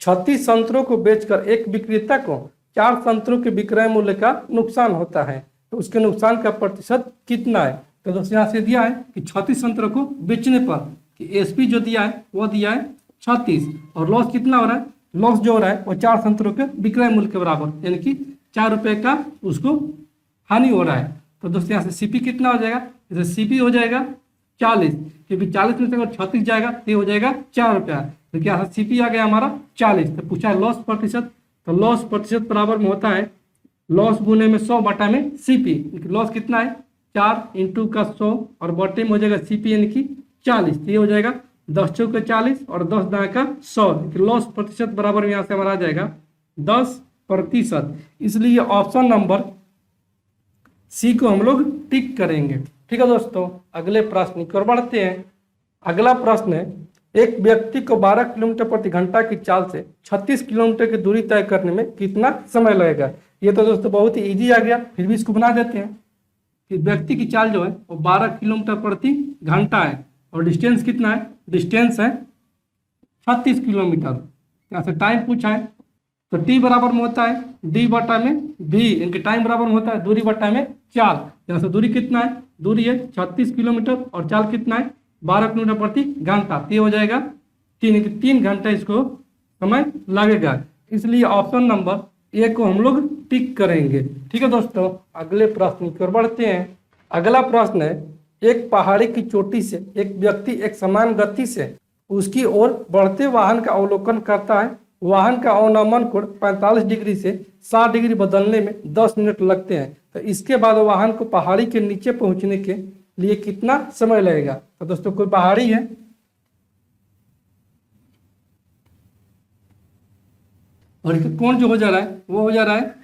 36 संतरों को बेचकर एक विक्रेता को 4 संतरों के विक्रय मूल्य का नुकसान होता है, तो उसके नुकसान का प्रतिशत कितना है। तो दोस्तों यहाँ से दिया है कि 36 संतरों को बेचने पर कि एसपी जो दिया है वो दिया है 36 और लॉस कितना हो रहा है, लॉस जो हो रहा है वो 4 संतरों के विक्रय मूल्य के बराबर, यानी कि 4 रुपए का उसको हानि हो रहा है। तो दोस्तों यहाँ से सीपी कितना हो जाएगा, जैसे सीपी हो जाएगा 40, क्योंकि 40 में से अगर 36 जाएगा तो हो जाएगा 4 रुपया, तो यहाँ से सीपी आ गया हमारा 40। तो पूछा लॉस प्रतिशत, तो लॉस प्रतिशत बराबर में होता है लॉस गुने में 100 बटा में सीपी। लॉस कितना है 4 इंटू का 100 और बटे में हो जाएगा सीपी यानी कि 40, तो ये हो जाएगा 10 चौक का 40 और 10 दाएं का 100। लॉस प्रतिशत बराबर में यहाँ से हमारा आ जाएगा 10%। इसलिए ऑप्शन नंबर सी को हम लोग टिक करेंगे। ठीक है दोस्तों, अगले प्रश्न की ओर बढ़ते हैं। अगला प्रश्न है, एक व्यक्ति को 12 किलोमीटर प्रति घंटा की चाल से 36 किलोमीटर की दूरी तय करने में कितना समय लगेगा। ये तो दोस्तों बहुत ही ईजी आ गया, फिर भी इसको बना देते हैं कि व्यक्ति की चाल जो है वो 12 किलोमीटर प्रति घंटा है और डिस्टेंस कितना है, डिस्टेंस है 36 किलोमीटर। यहाँ से टाइम पूछा है तो टी बराबर में होता है डी बटा में भी, इनके टाइम बराबर में होता है दूरी बटा में चाल। यहाँ से दूरी कितना है, दूरी है 36 किलोमीटर और चाल कितना है 12 किलोमीटर प्रति घंटा, तो ये हो जाएगा 3 घंटा इसको समय लगेगा। इसलिए ऑप्शन नंबर ए को हम लोग टिक करेंगे। ठीक है दोस्तों, अगले प्रश्न की ओर बढ़ते हैं। अगला प्रश्न है, एक पहाड़ी की चोटी से एक व्यक्ति एक समान गति से उसकी ओर बढ़ते वाहन का अवलोकन करता है। वाहन का अवनमन कोण 45 डिग्री से 60 डिग्री बदलने में 10 मिनट लगते हैं, तो इसके बाद वाहन को पहाड़ी के नीचे पहुंचने के लिए कितना समय लगेगा। तो दोस्तों कोई पहाड़ी है, और इसका कोण जो हो जा रहा है वो हो जा रहा है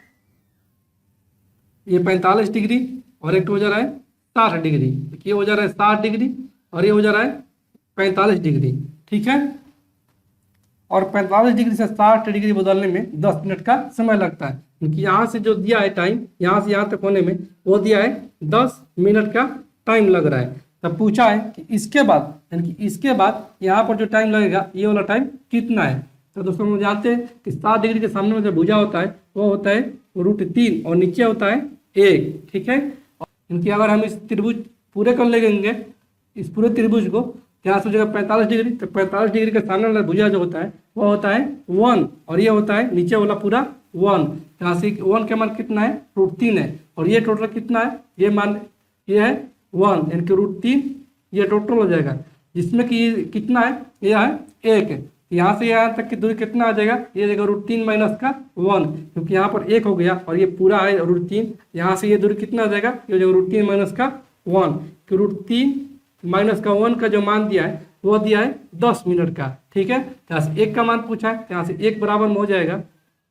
ये 45 डिग्री, और एक हो जा रहा है 60 डिग्री। ये हो जा रहा है 60 डिग्री और ये हो जा रहा है 45 डिग्री। ठीक है, और 45 डिग्री से 60 डिग्री बदलने में 10 मिनट का समय लगता है, क्योंकि यहाँ से जो दिया है टाइम, यहाँ से यहाँ तक होने में वो दिया है 10 मिनट का टाइम लग रहा है। तब पूछा है कि इसके बाद, यानी कि इसके बाद यहाँ पर जो टाइम लगेगा ये वाला टाइम कितना है। तो दोस्तों हम जानते हैं कि 60 डिग्री के सामने में जो भुजा होता है वो होता है √3 और नीचे होता है 1। ठीक है, इनकी अगर हम इस त्रिभुज पूरे कर लेंगे, इस पूरे त्रिभुज को, यहाँ से हो जाएगा 45 डिग्री, तो 45 डिग्री के सामने वाला भुजा जो होता है वो होता है 1, और ये होता है नीचे वाला पूरा 1। यहाँ से 1 का मान कितना है √3 है, और ये टोटल कितना है, ये मान ये है 1, यानी कि √3 ये टोटल हो जाएगा, जिसमें कि ये कितना है, यह है 1। यहाँ से यहाँ तक की दूरी कितना आ जाएगा, ये देगा √3 माइनस का 1, क्योंकि यहाँ पर 1 हो गया और ये पूरा है √3। यहाँ से ये दूरी कितना आ जाएगा, ये हो जाएगा √3 माइनस का 1, कि √3 माइनस का 1 का जो मान दिया है वो दिया है 10 मिनट का। ठीक है, यहाँ से 1 का मान पूछा है, यहाँ से 1 बराबर में हो जाएगा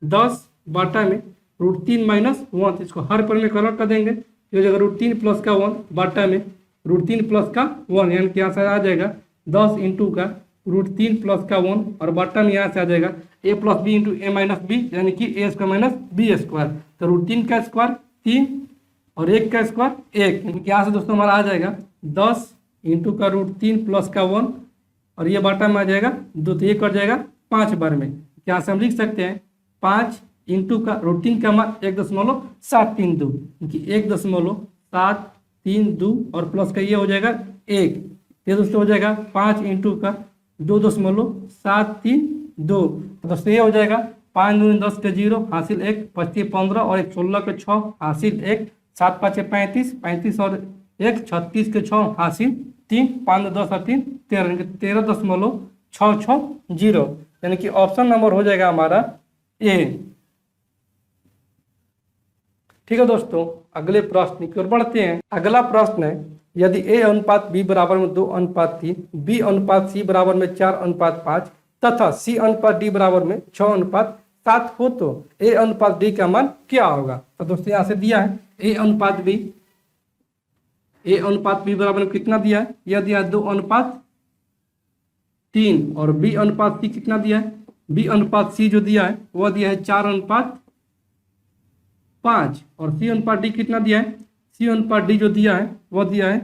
10 बटा में √3 माइनस 1, इसको हर पर में कन्वर्ट कर देंगे, ये हो जाएगा √3 प्लस का 1 बटा में √3 प्लस का 1, यानी कि यहाँ से आ जाएगा 10 इंटू का √3 प्लस का 1, और बटा में यहाँ से आ जाएगा a plus B into A minus B, यानी कि a square minus B square. तो √3 का स्क्वायर 3 और 1 का स्क्वायर 1, यहाँ से दोस्तों हमारा आ जाएगा 10 इंटू का √3 प्लस का 1, और ये बटा में आ जाएगा 2, तो ये कट जाएगा 5 बार में। यहाँ से हम लिख सकते हैं 5 इंटू का √3 का मान 1.732, क्योंकि 1.732 और प्लस का ये हो जाएगा 1, ये दोस्तों हो जाएगा 5 इंटू का 2.732। तो दोस्तों ये हो जाएगा 5 दूनी 10 के 0 हासिल 1, 25 15 और 1 16 के 6 हासिल 1, 7 5 35, 35 और 1 36 के 6 हासिल 3, 5 10 और 3 13, यानी कि 13.660, यानी कि ऑप्शन नंबर हो जाएगा हमारा ए। ठीक है दोस्तों, अगले प्रश्न की ओर बढ़ते हैं। अगला प्रश्न है, यदि a अनुपात b बराबर में 2:3, b अनुपात c बराबर में 4:5 तथा c अनुपात d बराबर में 6:7 हो तो a अनुपात d का मान क्या होगा। तो दोस्तों यहाँ से दिया है a अनुपात b बराबर में कितना दिया है, यह दिया है 2:3, और b अनुपात c कितना दिया है, b अनुपात c जो दिया है वह दिया है 4:5, और c अनुपात d कितना दिया है, c अनुपात d जो दिया है वह दिया है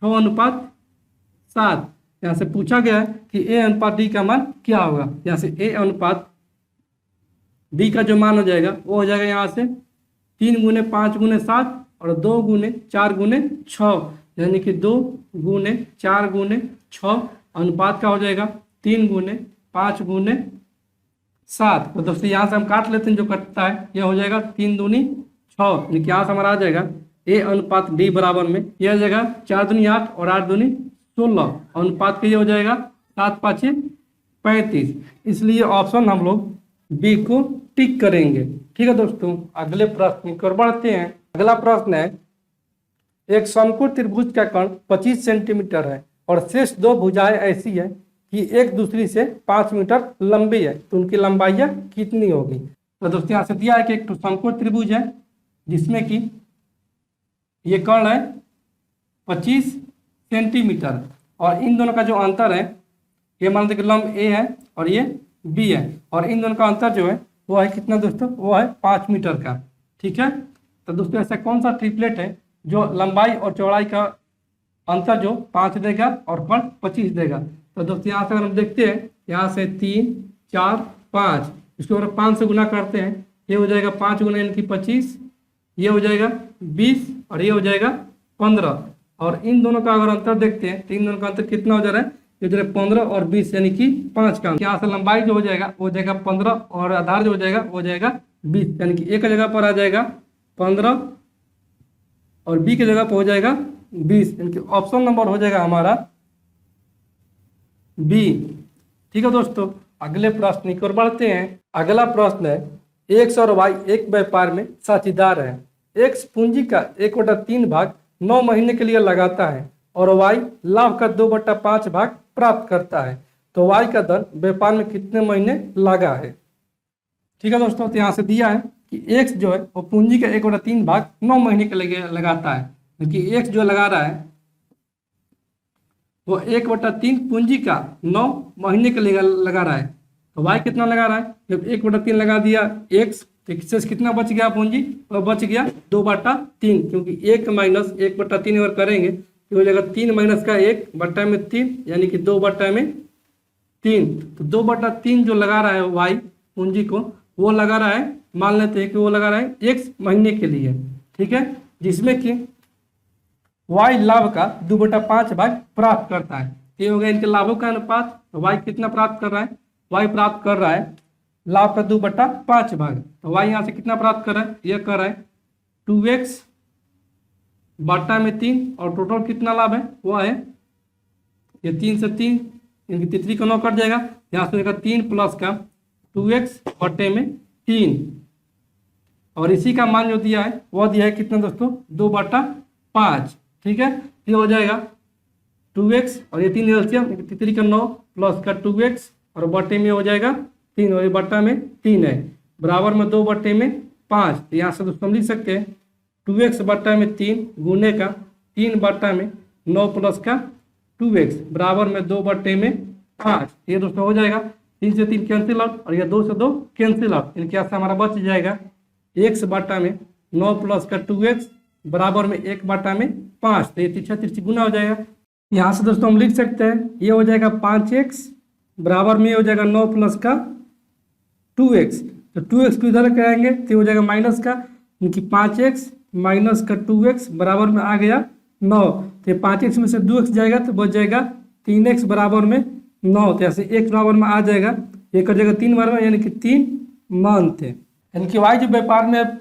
6:7। यहाँ से पूछा गया है कि a अनुपात d का मान क्या होगा। यहाँ से a अनुपात d का जो मान हो जाएगा वो हो जाएगा यहाँ से 3 गुने 5 गुने 7 और 2 गुने 4 गुने 6, यानी कि 2 गुने 4 गुने 6 अनुपात का हो जाएगा 3 गुने 5 गुने 7। तो दोस्तों यहाँ से हम काट लेते हैं, जो कटता है यह हो जाएगा 3 दूनी 6, यानी कि यहाँ से हमारा आ जाएगा a अनुपात d बराबर में यह हो जाएगा 4 दूनी 8 और 8 दूनी 16, अनुपात का ये हो जाएगा 7 5 35, इसलिए ऑप्शन हम लोग बी को टिक करेंगे। ठीक है दोस्तों, अगले प्रश्न की ओर बढ़ते हैं। अगला प्रश्न है, एक समकोण त्रिभुज का कर्ण 25 सेंटीमीटर है और शेष 2 भुजाएं ऐसी है कि एक दूसरी से 5 मीटर लंबी है, तो उनकी लंबाइयाँ कितनी होगी। तो दोस्तों यहाँ से दिया है कि एक समकोण त्रिभुज है जिसमें कि ये कर्ण है 25 सेंटीमीटर, और इन दोनों का जो अंतर है, ये मान लीजिए कि लंब ए है और ये बी है, और इन दोनों का अंतर जो है वो है कितना दोस्तों, वो है 5 मीटर का। ठीक है, तो दोस्तों ऐसा कौन सा ट्रिपलेट है जो लंबाई और चौड़ाई का अंतर जो 5 देगा और कर्ण 25 देगा। तो दोस्तों यहाँ से अगर हम देखते हैं, यहाँ से 3 4 5, इसको अगर 5 से गुना करते हैं, ये हो जाएगा 5 गुना यानी कि 25, ये हो जाएगा 20 और ये हो जाएगा 15, और इन दोनों का अगर अंतर देखते हैं तो इन दोनों का अंतर कितना हो जा रहा है, ये जो है 15 और 20, यानी कि 5 का। यहाँ से लंबाई जो हो जाएगा वो हो जाएगा 15 और आधार जो हो जाएगा वो हो जाएगा 20, यानी कि एक जगह पर आ जाएगा 15 और बी की जगह पर हो जाएगा 20, यानी कि ऑप्शन नंबर हो जाएगा हमारा बी। ठीक है दोस्तों, अगले प्रश्न की ओर बढ़ते हैं। अगला प्रश्न है, एक्स और वाई एक व्यापार में साझेदार है। एक्स पूंजी का 1/3 भाग 9 महीने के लिए लगाता है और वाई लाभ का 2/5 भाग प्राप्त करता है, तो वाई का धन व्यापार में कितने महीने लगा है। ठीक है दोस्तों, तो यहाँ से दिया है कि एक्स जो है वो पूंजी का 1/3 भाग 9 महीने के लिए लगाता है, क्योंकि एक्स जो लगा रहा है वो 1/3 पूंजी का 9 महीने के लिए लगा रहा है। तो वाई कितना लगा रहा है, जब 1/3 लगा दिया एक्स, तो एक्सेस कितना बच गया पूंजी, वो बच गया 2/3, क्योंकि 1 माइनस 1/3 अगर करेंगे तो हो जाएगा 3 माइनस का 1/3 यानी कि 2/3। तो 2/3 जो लगा रहा है वाई पूंजी को, वो लगा रहा है, मान लेते हैं कि वो लगा रहा है एक्स महीने के लिए, ठीक है, जिसमें कि वाई लाभ का 2/5 भाग प्राप्त करता है। ये हो गया इनके लाभों का अनुपात। तो वाई कितना प्राप्त कर रहा है, वाई प्राप्त कर रहा है लाभ का 2/5 भाग। तो वाई यहाँ से कितना प्राप्त कर रहा है, ये कर रहा है 2x बटा में 3, और टोटल कितना लाभ है वो है ये 3 से 3, इनकी तितली का 9 कट जाएगा, यहाँ से 3 प्लस का 2x बटे में 3, और इसी का मान जो दिया है वो दिया है कितना दोस्तों, 2/5, ठीक है। ये हो जाएगा 2x और ये 3 एलसीएम, तितली का 9 प्लस का 2x और बटे में हो जाएगा 3, और ये बटा में 3 है, बराबर में 2/5। तो यहाँ से दोस्तों हम लिख सकते हैं 2x बटा में 3 गुने का 3 बटा में 9 प्लस का 2x बराबर में 2/5। ये दोस्तों हो जाएगा 3 से 3 कैंसिल आउट, और ये 2 से 2 कैंसिल आउट, इनके यहाँ से हमारा बच जाएगा x बटा में 9 प्लस का 2x बराबर में 1/5। तो ये तिरछा तिरछी गुना हो जाएगा। यहाँ से दोस्तों हम लिख सकते हैं ये हो जाएगा 5x बराबर में हो जाएगा 9 प्लस का 2x। तो 2x को इधर कराएंगे तो हो जाएगा माइनस का, क्योंकि 5x माइनस का 2x बराबर में आ गया 9। तो 5x में से 2x जाएगा तो बच जाएगा 3x बराबर में 9। तो ऐसे x बराबर में आ जाएगा, ये कर जाएगा 3 बार में, यानी कि 3 मंथ है। यानी कि वाई जो व्यापार में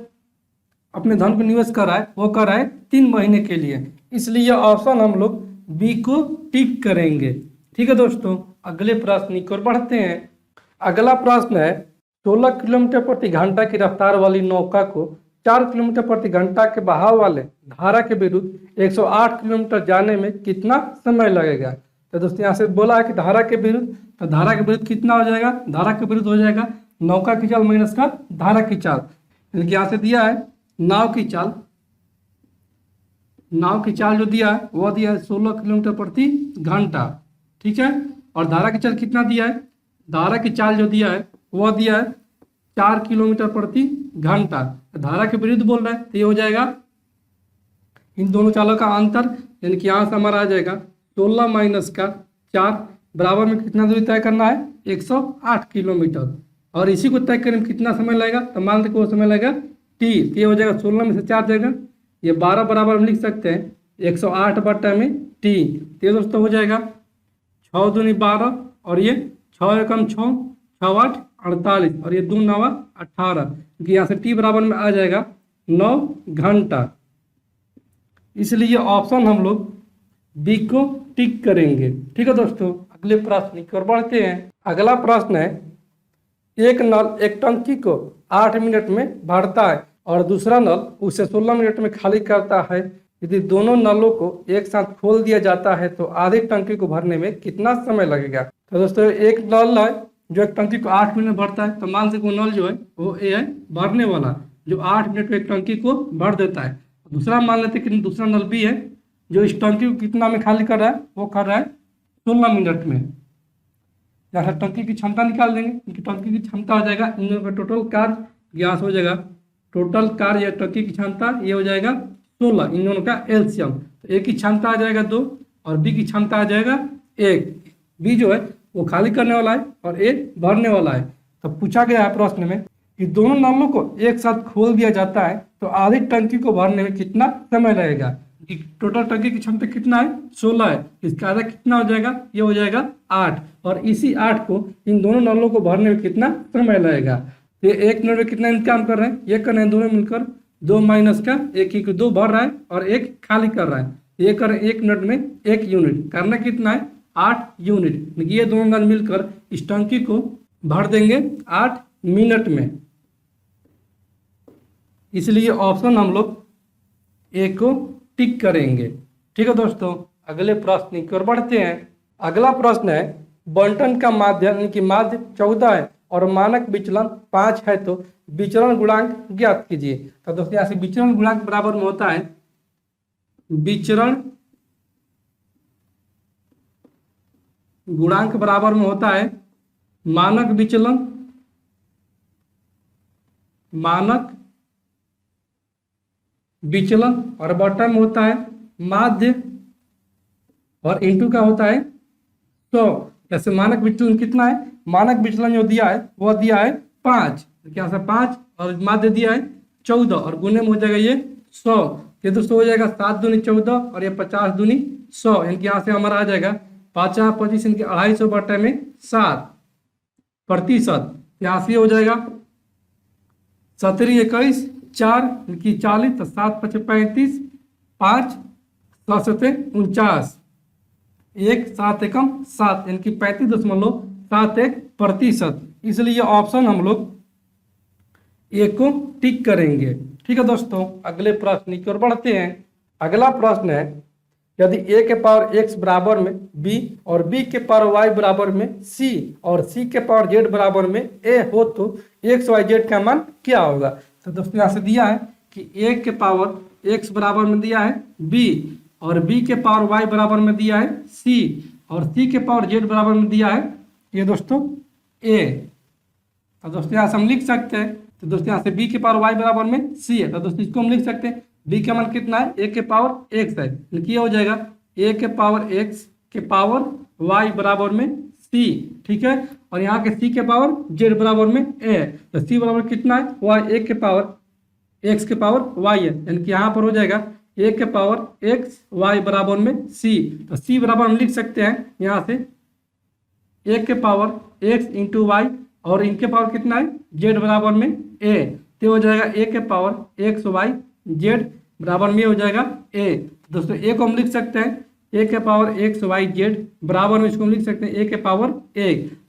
अपने धन को निवेश कर रहा है वो कर रहा है 3 महीने के लिए, इसलिए ऑप्शन हम लोग बी को टिक करेंगे। ठीक है दोस्तों, अगले प्रश्न की ओर बढ़ते हैं। अगला प्रश्न है 16 किलोमीटर प्रति घंटा की रफ्तार वाली नौका को 4 किलोमीटर प्रति घंटा के बहाव वाले धारा के विरुद्ध 108 किलोमीटर जाने में कितना समय लगेगा। तो दोस्तों यहाँ से बोला है कि धारा के विरुद्ध, तो धारा के विरुद्ध कितना हो जाएगा, धारा के विरुद्ध हो जाएगा नौका की चाल माइनस का धारा की चाल। यानी कि यहाँ से दिया है नाव की चाल, नाव की चाल जो दिया है वो दिया है 16 किलोमीटर प्रति घंटा, ठीक है। और धारा की चाल कितना दिया है, धारा की चाल जो दिया है वो दिया है 4 किलोमीटर प्रति घंटा। धारा के विरुद्ध बोल रहा है तो ये हो जाएगा इन दोनों चालों का अंतर, यानी कि यहाँ से हमारा आ जाएगा 16 माइनस का 4 बराबर में कितना दूरी तय करना है, 108 किलोमीटर। और इसी को तय करने में कितना समय लगेगा, तो मान लो वो समय लगेगा टी। ये हो जाएगा 16 में से 4 जाएगा, ये 12 बराबर हम लिख सकते हैं 108 बटा में टी। तो ये दोस्तों हो जाएगा 6 दूनी 12, और ये 6 एकम 6, 6 8 48, और ये 2 9 18, क्योंकि यहाँ से टी बराबर में आ जाएगा 9 घंटा। इसलिए ऑप्शन हम लोग बी को टिक करेंगे। ठीक है दोस्तों, अगले प्रश्न की ओर बढ़ते हैं। अगला प्रश्न है एक नल एक टंकी को 8 मिनट में भरता है और दूसरा नल उसे 16 मिनट में खाली करता है। यदि दोनों नलों को एक साथ खोल दिया जाता है तो आधी टंकी को भरने में कितना समय लगेगा। तो दोस्तों एक नल है जो एक टंकी को 8 मिनट में भरता है, तो मान सकते नल जो है वो ए है भरने वाला, जो 8 मिनट में एक टंकी को भर देता है। दूसरा मान लेते कि दूसरा नल बी है जो इस टंकी को कितना में खाली कर रहा है, वो कर रहा है 16 मिनट में। यहाँ टंकी की क्षमता निकाल देंगे, क्योंकि टंकी की क्षमता हो जाएगा इन दोनों का टोटल कार्य, यहाँ से हो जाएगा टोटल कार्य या टंकी की क्षमता, ये हो जाएगा 16, इन दोनों का एलसीएम। तो ए की क्षमता आ जाएगा 2 और बी की क्षमता आ जाएगा 1। बी जो है वो खाली करने वाला है और ए भरने वाला है। तो पूछा गया है प्रश्न में कि दोनों नलों को एक साथ खोल दिया जाता है तो आधी टंकी को भरने में कितना समय लगेगा। टोटल टंकी की क्षमता कितना है, 16 है, इसका आधा कितना हो जाएगा, ये हो जाएगा 8, और इसी 8 को इन दोनों नलों को भरने में कितना समय लगेगा। तो ये 1 मिनट में कितना काम कर रहे हैं, ये कर रहे हैं दोनों मिलकर 2 माइनस का 1 ही 2 भर रहा है और 1 खाली कर रहा है। ये कर 1 मिनट में 1 यूनिट, करना कितना है 8 यूनिट। ये दोनों नल मिलकर इस टंकी को भर देंगे 8 मिनट में। इसलिए ऑप्शन हम लोग ए को टिक करेंगे। ठीक है दोस्तों, अगले प्रश्न की ओर बढ़ते हैं। अगला प्रश्न है बंटन का माध्य यानी कि माध्य 14 है और मानक विचलन 5 है तो विचलन गुणांक ज्ञात कीजिए। तो दोस्तों यहाँ से विचलन गुणांक बराबर में होता है विचरण गुणांक बराबर में होता है मानक विचलन और बॉटम में होता है माध्य और इनटू का होता है 100। जैसे मानक विचलन कितना है, मानक विचलन जो दिया है वो दिया है 5, क्या से 5 और माध्य दिया है 14 और गुने में हो जाएगा ये 100। ये दोस्तों हो जाएगा 7 दूनी 14 और ये 50 दूनी 100, इनके यहाँ से हमारा आ जाएगा 5 25 इनके 250 बटे में 7%। यहाँ से हो जाएगा 17 21 4 इनकी 40 तो 7 5 35 5 7 49 1 7 एकम 7 इनकी 35.71%। इसलिए ऑप्शन हम लोग ए को टिक करेंगे। ठीक है दोस्तों, अगले प्रश्न की ओर बढ़ते हैं। अगला प्रश्न है यदि a के पावर x बराबर में b और b के पावर y बराबर में c और c के पावर z बराबर में a हो तो x y z का मान क्या होगा। तो दोस्तों यहाँ से दिया है कि a के पावर x बराबर में दिया है b और b के पावर y बराबर में दिया है c और c के पावर z बराबर में दिया है ये दोस्तों a। तो दोस्तों यहाँ से हम लिख सकते हैं, तो दोस्तों यहाँ से b के पावर y बराबर में c है, तो दोस्तों इसको हम लिख सकते हैं b का मान कितना है a के पावर x है, ये हो जाएगा a के पावर x के पावर y बराबर में c। ठीक है, और यहाँ के c के पावर z बराबर में a, तो c बराबर कितना है y a के पावर x के पावर y है, यानी कि यहाँ पर हो जाएगा a के पावर x y बराबर में c। तो c बराबर हम लिख सकते हैं यहाँ से a के पावर x इंटू वाई और इनके पावर कितना है z बराबर में a, तो हो जाएगा a के पावर x y z बराबर में हो जाएगा a। दोस्तों a को हम लिख सकते हैं a के पावर x y z बराबर में इसको हम लिख सकते हैं a के पावर 1,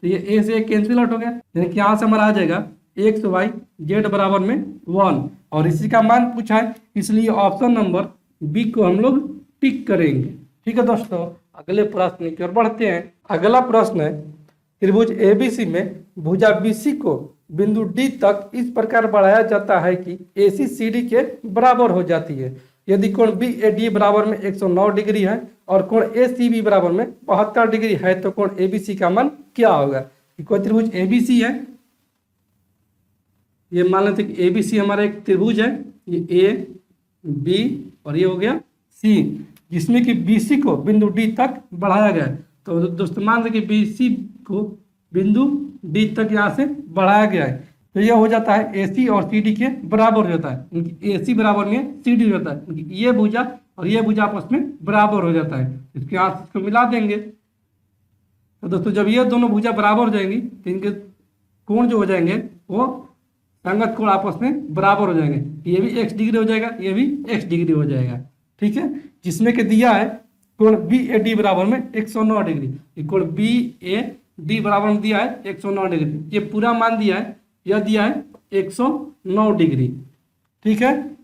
तो ये a से कैंसिल आउट हो गया, यानी कि यहाँ से हमारा आ जाएगा x y z बराबर में 1 और इसी का मान पूछा है, इसलिए ऑप्शन नंबर बी को हम लोग टिक करेंगे। ठीक है दोस्तों, अगले प्रश्न की ओर बढ़ते हैं। अगला प्रश्न है त्रिभुज एबीसी में भुजा बीसी को बिंदु डी तक इस प्रकार बढ़ाया जाता है कि एसी सीडी के बराबर हो जाती है। यदि कोण बी ए डी बराबर में 109 डिग्री है और कोण ए सी बी बराबर में 72 डिग्री है तो कोण एबीसी का मान क्या होगा। कोई त्रिभुज एबीसी है, ये मान लेते कि एबीसी हमारा एक त्रिभुज है, ये ए बी और ये हो गया सी, जिसमें कि बीसी को बिंदु डी तक बढ़ाया गया है। तो दोस्तों मान लें कि बीसी को बिंदु डी तक यहाँ से बढ़ाया गया है, तो यह हो जाता है एसी और सीडी के बराबर हो जाता है, एसी बराबर में सीडी हो जाता है, ये भुजा और ये भुजा आपस में बराबर हो जाता है। इसके यहाँ इसको मिला देंगे, तो दोस्तों जब ये दोनों भुजा बराबर हो जाएंगी तो इनके कोण जो हो जाएंगे वो संगत कोण आपस में बराबर हो जाएंगे, ये भी x डिग्री हो जाएगा, ये भी x डिग्री हो जाएगा। ठीक है, जिसमें कि दिया है कोण बी ए डी बराबर में 109 डिग्री, कोण बी ए डी बराबर में दिया है 109 डिग्री, ये पूरा मान दिया है, यह दिया है 109 डिग्री। ठीक है,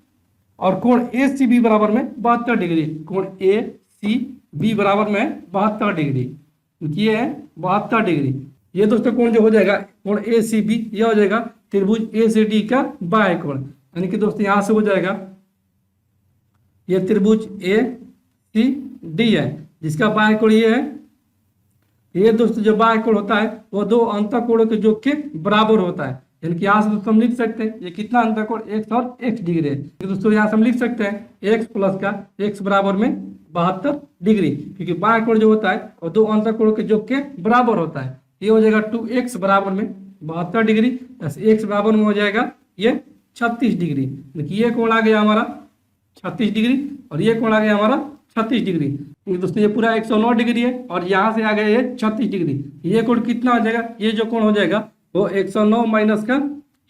और कोण ए सी बी बराबर में 72 डिग्री, कोण ए सी बी बराबर में 72 डिग्री, ये है 72 डिग्री। ये दोस्तों कोण जो हो जाएगा कोण ए सी बी, यह हो जाएगा त्रिभुज ए सी डी का बाह्य कोण, यानी कि दोस्तों यहां से हो जाएगा ये त्रिभुज ए सी डी है जिसका बाह्य कोण ये है। ये दोस्तों जो बाह्य कोण होता है वो दो अंतःकोणों के योग के बराबर होता है, यानी कि यहाँ से दोस्तों हम लिख सकते हैं ये कितना अंतःकोण x और x डिग्री है, दोस्तों यहाँ से हम लिख सकते हैं x प्लस का x बराबर में 72 डिग्री, क्योंकि बाह्य कोण जो होता है वो दो अंतःकोणों के योग के बराबर होता है। ये हो जाएगा 2x बराबर में 72 डिग्री, x बराबर में हो जाएगा ये 36 डिग्री, ये कोण आ गया हमारा 36 डिग्री और ये कोण आ गया हमारा 36 डिग्री। दोस्तों ये पूरा 109 डिग्री है और यहाँ से आ गया ये 36 डिग्री, ये कोण कितना हो जाएगा, ये जो कोण हो जाएगा वो 109 माइनस का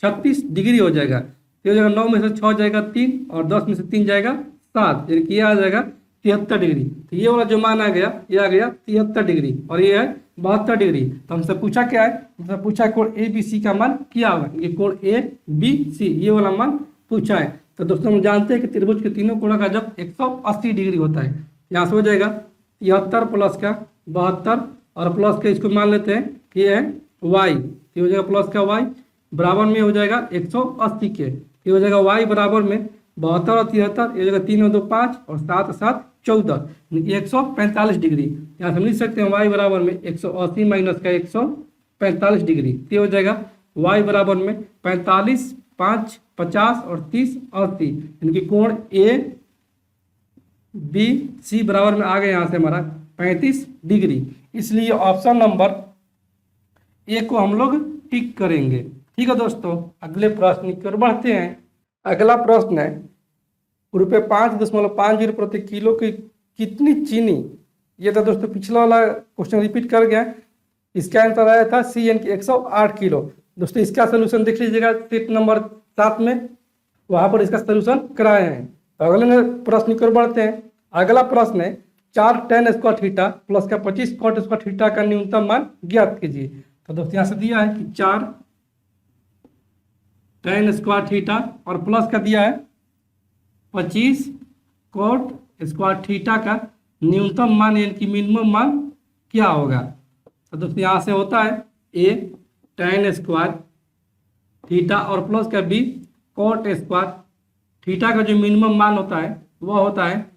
36 डिग्री हो जाएगा, तो हो जाएगा 9 में से 6 जाएगा 3 और 10 में से 3 जाएगा 7, यानी कि ये आ जाएगा 73 डिग्री। तो ये वाला जो मान आ गया ये आ गया 73 डिग्री और ये है 72 डिग्री। तो हमसे पूछा क्या है, हमसे पूछा कोण ए बी सी का मान क्या होगा, ये कोण ए बी सी ये वाला मान पूछा है। तो दोस्तों हम जानते हैं कि त्रिभुज के तीनों कोणों का जब 180 डिग्री होता है, यहाँ से हो जाएगा 73 प्लस का 72 और प्लस के इसको मान लेते हैं कि ये है y, ये हो जाएगा प्लस का वाई बराबर में हो जाएगा 180 के, ये हो जाएगा वाई बराबर में 72 और 73, ये हो जाएगा 3 और 2 5 और 7 7 14, 145 डिग्री। यहाँ से हम लिख सकते हैं वाई बराबर में 180 माइनस का 145 डिग्री, ये हो जाएगा वाई बराबर में 45 5 50 और 30 80, यानी कि कोण ए बी सी बराबर में आ गया यहाँ से हमारा 35 डिग्री। इसलिए ऑप्शन नंबर ए को हम लोग टिक करेंगे। ठीक है दोस्तों, अगले प्रश्न की ओर बढ़ते हैं। अगला प्रश्न है ₹5.50 प्रति किलो की कितनी चीनी, ये था दोस्तों पिछला वाला क्वेश्चन रिपीट कर गया। इसका आंसर आया था सी यानी कि 108 किलो। दोस्तों इसका सोल्यूशन देख लीजिएगा शीट नंबर 7 में, वहां पर इसका सोल्यूशन कराए हैं। अगले प्रश्न की ओर बढ़ते हैं। अगला प्रश्न है 4 tan स्क्वायर थीटा प्लस का 25 cot स्क्वायर थीटा का न्यूनतम मान ज्ञात कीजिए। तो दोस्तों यहाँ से दिया है कि 4 tan स्क्वायर थीटा और प्लस का दिया है 25 cot स्क्वायर थीटा का न्यूनतम मान यानी कि मिनिमम मान क्या होगा। तो दोस्तों यहाँ से होता है ए tan स्क्वायर थीटा और प्लस का बी cot स्क्वायर थीटा का जो मिनिमम मान होता है वह होता है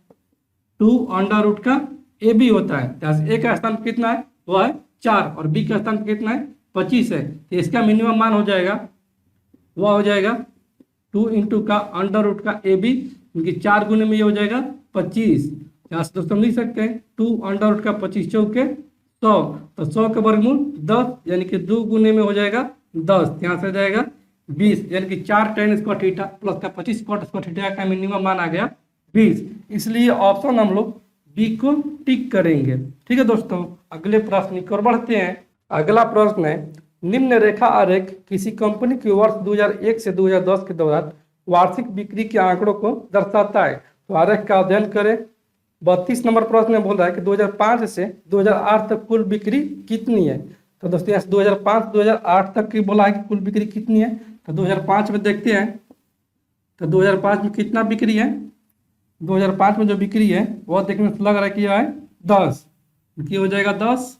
2 अंडर रूट का ए बी होता है। यहाँ से ए का स्थान कितना है वह है 4 और बी का स्थान कितना है 25 है। तो इसका मिनिमम मान हो जाएगा वह हो जाएगा 2 इंटू का अंडर रूट का ए बी, क्योंकि 4 गुने में ये हो जाएगा 25। यहाँ से दोस्तों हम लिख सकते हैं 2 अंडर रूट का 25 चौके 100, तो 100 का वर्गमूल 10 यानी कि 2 गुने में हो जाएगा 10, यहाँ से हो जाएगा 20 यानी कि 4 tan स्क्वायर थीटा प्लस का 25 cot स्क्वायर थीटा का मिनिमम मान आ गया 20। इसलिए ऑप्शन हम लोग बी को टिक करेंगे। ठीक है दोस्तों, अगले प्रश्न की ओर बढ़ते हैं। अगला प्रश्न है निम्न रेखा आरेख किसी कंपनी के वर्ष 2001 से 2010 के दौरान वार्षिक बिक्री के आंकड़ों को दर्शाता है। तो आरेख का अध्ययन करें। 32 नंबर प्रश्न में बोल रहा है कि 2005 से 2008 तक कुल बिक्री कितनी है। तो दोस्तों यहाँ 2005 2008 तक की बोला है कि कुल बिक्री कितनी है। तो 2005 में देखते हैं, तो 2005 में कितना बिक्री है। 2005 में जो बिक्री है वह देखने से लग रहा है कि यह है 10, कि हो जाएगा 10।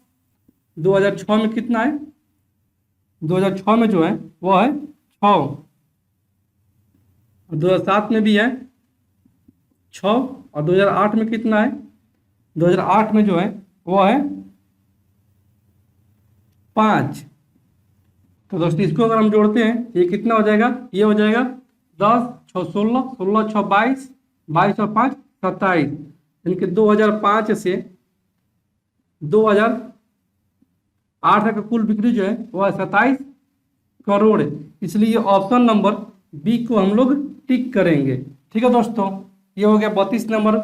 2006 में कितना है, 2006 में जो है वह है 6, और 2007 में भी है 6, और 2008 में कितना है, 2008 में जो है वह है 5। तो दोस्तों इसको अगर हम जोड़ते हैं ये कितना हो जाएगा, ये हो जाएगा 10 6 16, 16 6 22, 22 और 5 27, यानी कि 2005 से 2008 का कुल बिक्री जो है वह है 27 करोड़। इसलिए ऑप्शन नंबर बी को हम लोग टिक करेंगे। ठीक है दोस्तों, ये हो गया 32 नंबर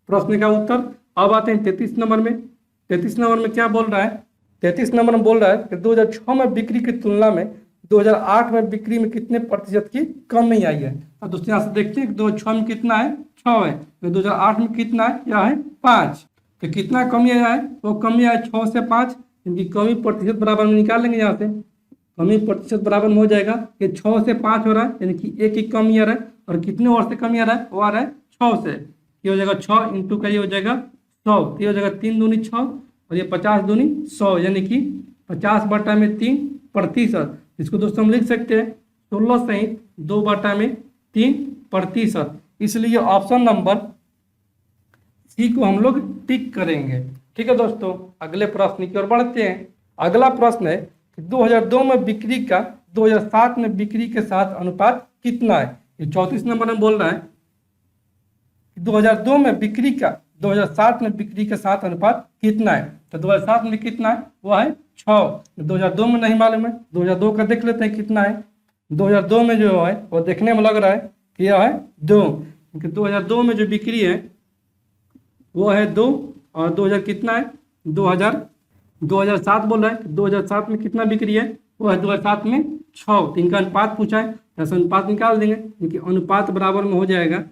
प्रश्न का उत्तर। अब आते हैं 33 नंबर में। 33 नंबर में क्या बोल रहा है, 33 नंबर में बोल रहा है कि 2006 में बिक्री की तुलना में 2008 में बिक्री में कितने प्रतिशत की कमी आई है। अब दोस्तों यहाँ से देखते हैं कि 2006 में कितना है 6 है, तो 2008 में कितना है, यह है 5। तो कितना कमी आया है, वो कमी आया 6 से 5, इनकी कमी प्रतिशत बराबर में निकाल लेंगे। यहाँ से कमी प्रतिशत बराबर में हो जाएगा कि 6 से 5 हो रहा है, यानी कि एक ही कमी आ रहा है, और कितने और से कमी आ रहा है, वो आ रहा है 6 से। ये हो जाएगा 6 इंटू का ये हो जाएगा 100, ये हो जाएगा 3 दूनी 6 और ये 50 दूनी 100, यानी कि 50/3%। इसको दोस्तों हम लिख सकते हैं 16 सहित 2/3%। इसलिए ऑप्शन नंबर सी को हम लोग टिक करेंगे। ठीक है दोस्तों, अगले प्रश्न की ओर बढ़ते हैं। अगला प्रश्न है कि 2002 में बिक्री का 2007 में बिक्री के साथ अनुपात कितना है। ये 34 नंबर में बोल रहा है कि 2002 में बिक्री का 2007 में बिक्री के साथ अनुपात कितना है। तो 2007 में कितना है, वह है 6। 2002 में नहीं मालूम है, 2002 का देख लेते हैं कितना है। 2002 में जो है वो देखने में लग रहा है कि यह है 2, क्योंकि 2002 में जो बिक्री है वो है 2, और 2000 कितना है 2007 बोल रहा है। 2007 में कितना बिक्री है, वो है 2007 में 6। तो इनका अनुपात पूछा है, ऐसा अनुपात निकाल देंगे, क्योंकि अनुपात बराबर में हो जाएगा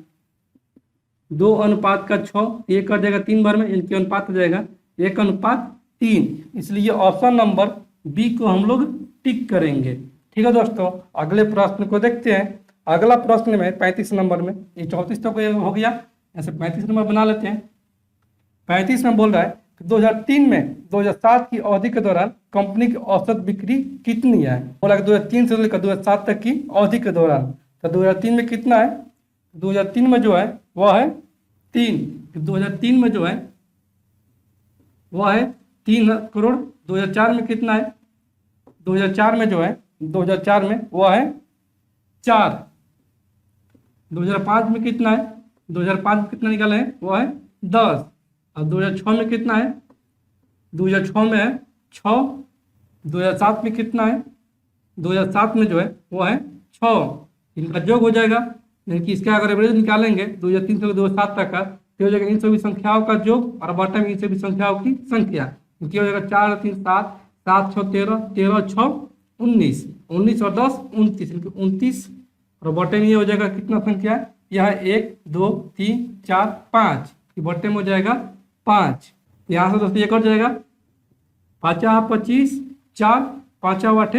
2:6, 1 कर जाएगा 3 बार में, इनके अनुपात हो जाएगा 1:3। इसलिए ऑप्शन नंबर बी को हम लोग टिक करेंगे। ठीक है दोस्तों, अगले प्रश्न को देखते हैं। अगला प्रश्न में 35 नंबर में, ये 34 तो हो गया, ऐसे 35 नंबर बना लेते हैं। 35 में बोल रहा है 2003 में 2007 की अवधि के दौरान कंपनी की औसत बिक्री कितनी है। बोला कि 2003 से लेकर 2007 तक की अवधि के दौरान, तो 2003 में कितना है, 2003 में जो है वह है 3, 2003 में जो है वह है 3 करोड़। 2004 में कितना है, 2004 में जो है 2004 में वह है 4। 2005 में कितना है, 2005 में कितना निकाले हैं, वह है 10। और 2006 में कितना है, 2006 में है 6। 2007 में कितना है, 2007 में जो है वो है 6। इनका योग हो जाएगा, यानी कि इसका अगर एवरेज निकालेंगे 2003 से 2007 तक का, तो हो जाएगा इन सभी संख्याओं का योग और बटा में इन सभी संख्याओं की संख्या। इनकी हो जाएगा 4 3 7, 7 6 13, 13 6 19, 19 और 10 29, 29 और बटे में ये हो जाएगा कितना संख्या, यह 1 2 3 4 5, बटे में हो जाएगा 5। यहाँ से दोस्तों एक और जाएगा 5 25, 4 5 8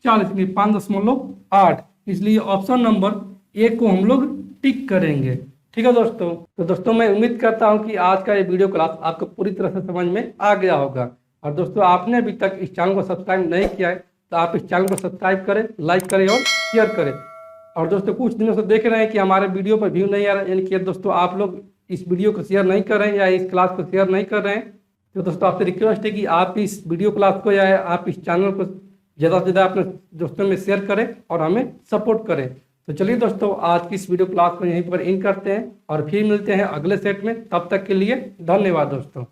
40, 5.8। इसलिए ऑप्शन नंबर ए को हम लोग टिक करेंगे। ठीक है दोस्तों, तो दोस्तों मैं उम्मीद करता हूं कि आज का ये वीडियो क्लास आपको पूरी तरह से समझ में आ गया होगा। और दोस्तों आपने अभी तक इस चैनल को सब्सक्राइब नहीं किया है तो आप इस चैनल को सब्सक्राइब करें, लाइक करें और शेयर करें। और दोस्तों कुछ दिनों से देख रहे हैं कि हमारे वीडियो पर व्यू नहीं आ रहा है, यानी कि दोस्तों आप लोग इस वीडियो को शेयर नहीं कर रहे हैं या इस क्लास को शेयर नहीं कर रहे हैं, तो दोस्तों आपसे रिक्वेस्ट है कि आप इस वीडियो क्लास को या आप इस चैनल को ज़्यादा से ज़्यादा अपने दोस्तों में शेयर करें और हमें सपोर्ट करें। तो चलिए दोस्तों आज की इस वीडियो क्लास को यहीं पर इन करते हैं और फिर मिलते हैं अगले सेट में। तब तक के लिए धन्यवाद दोस्तों।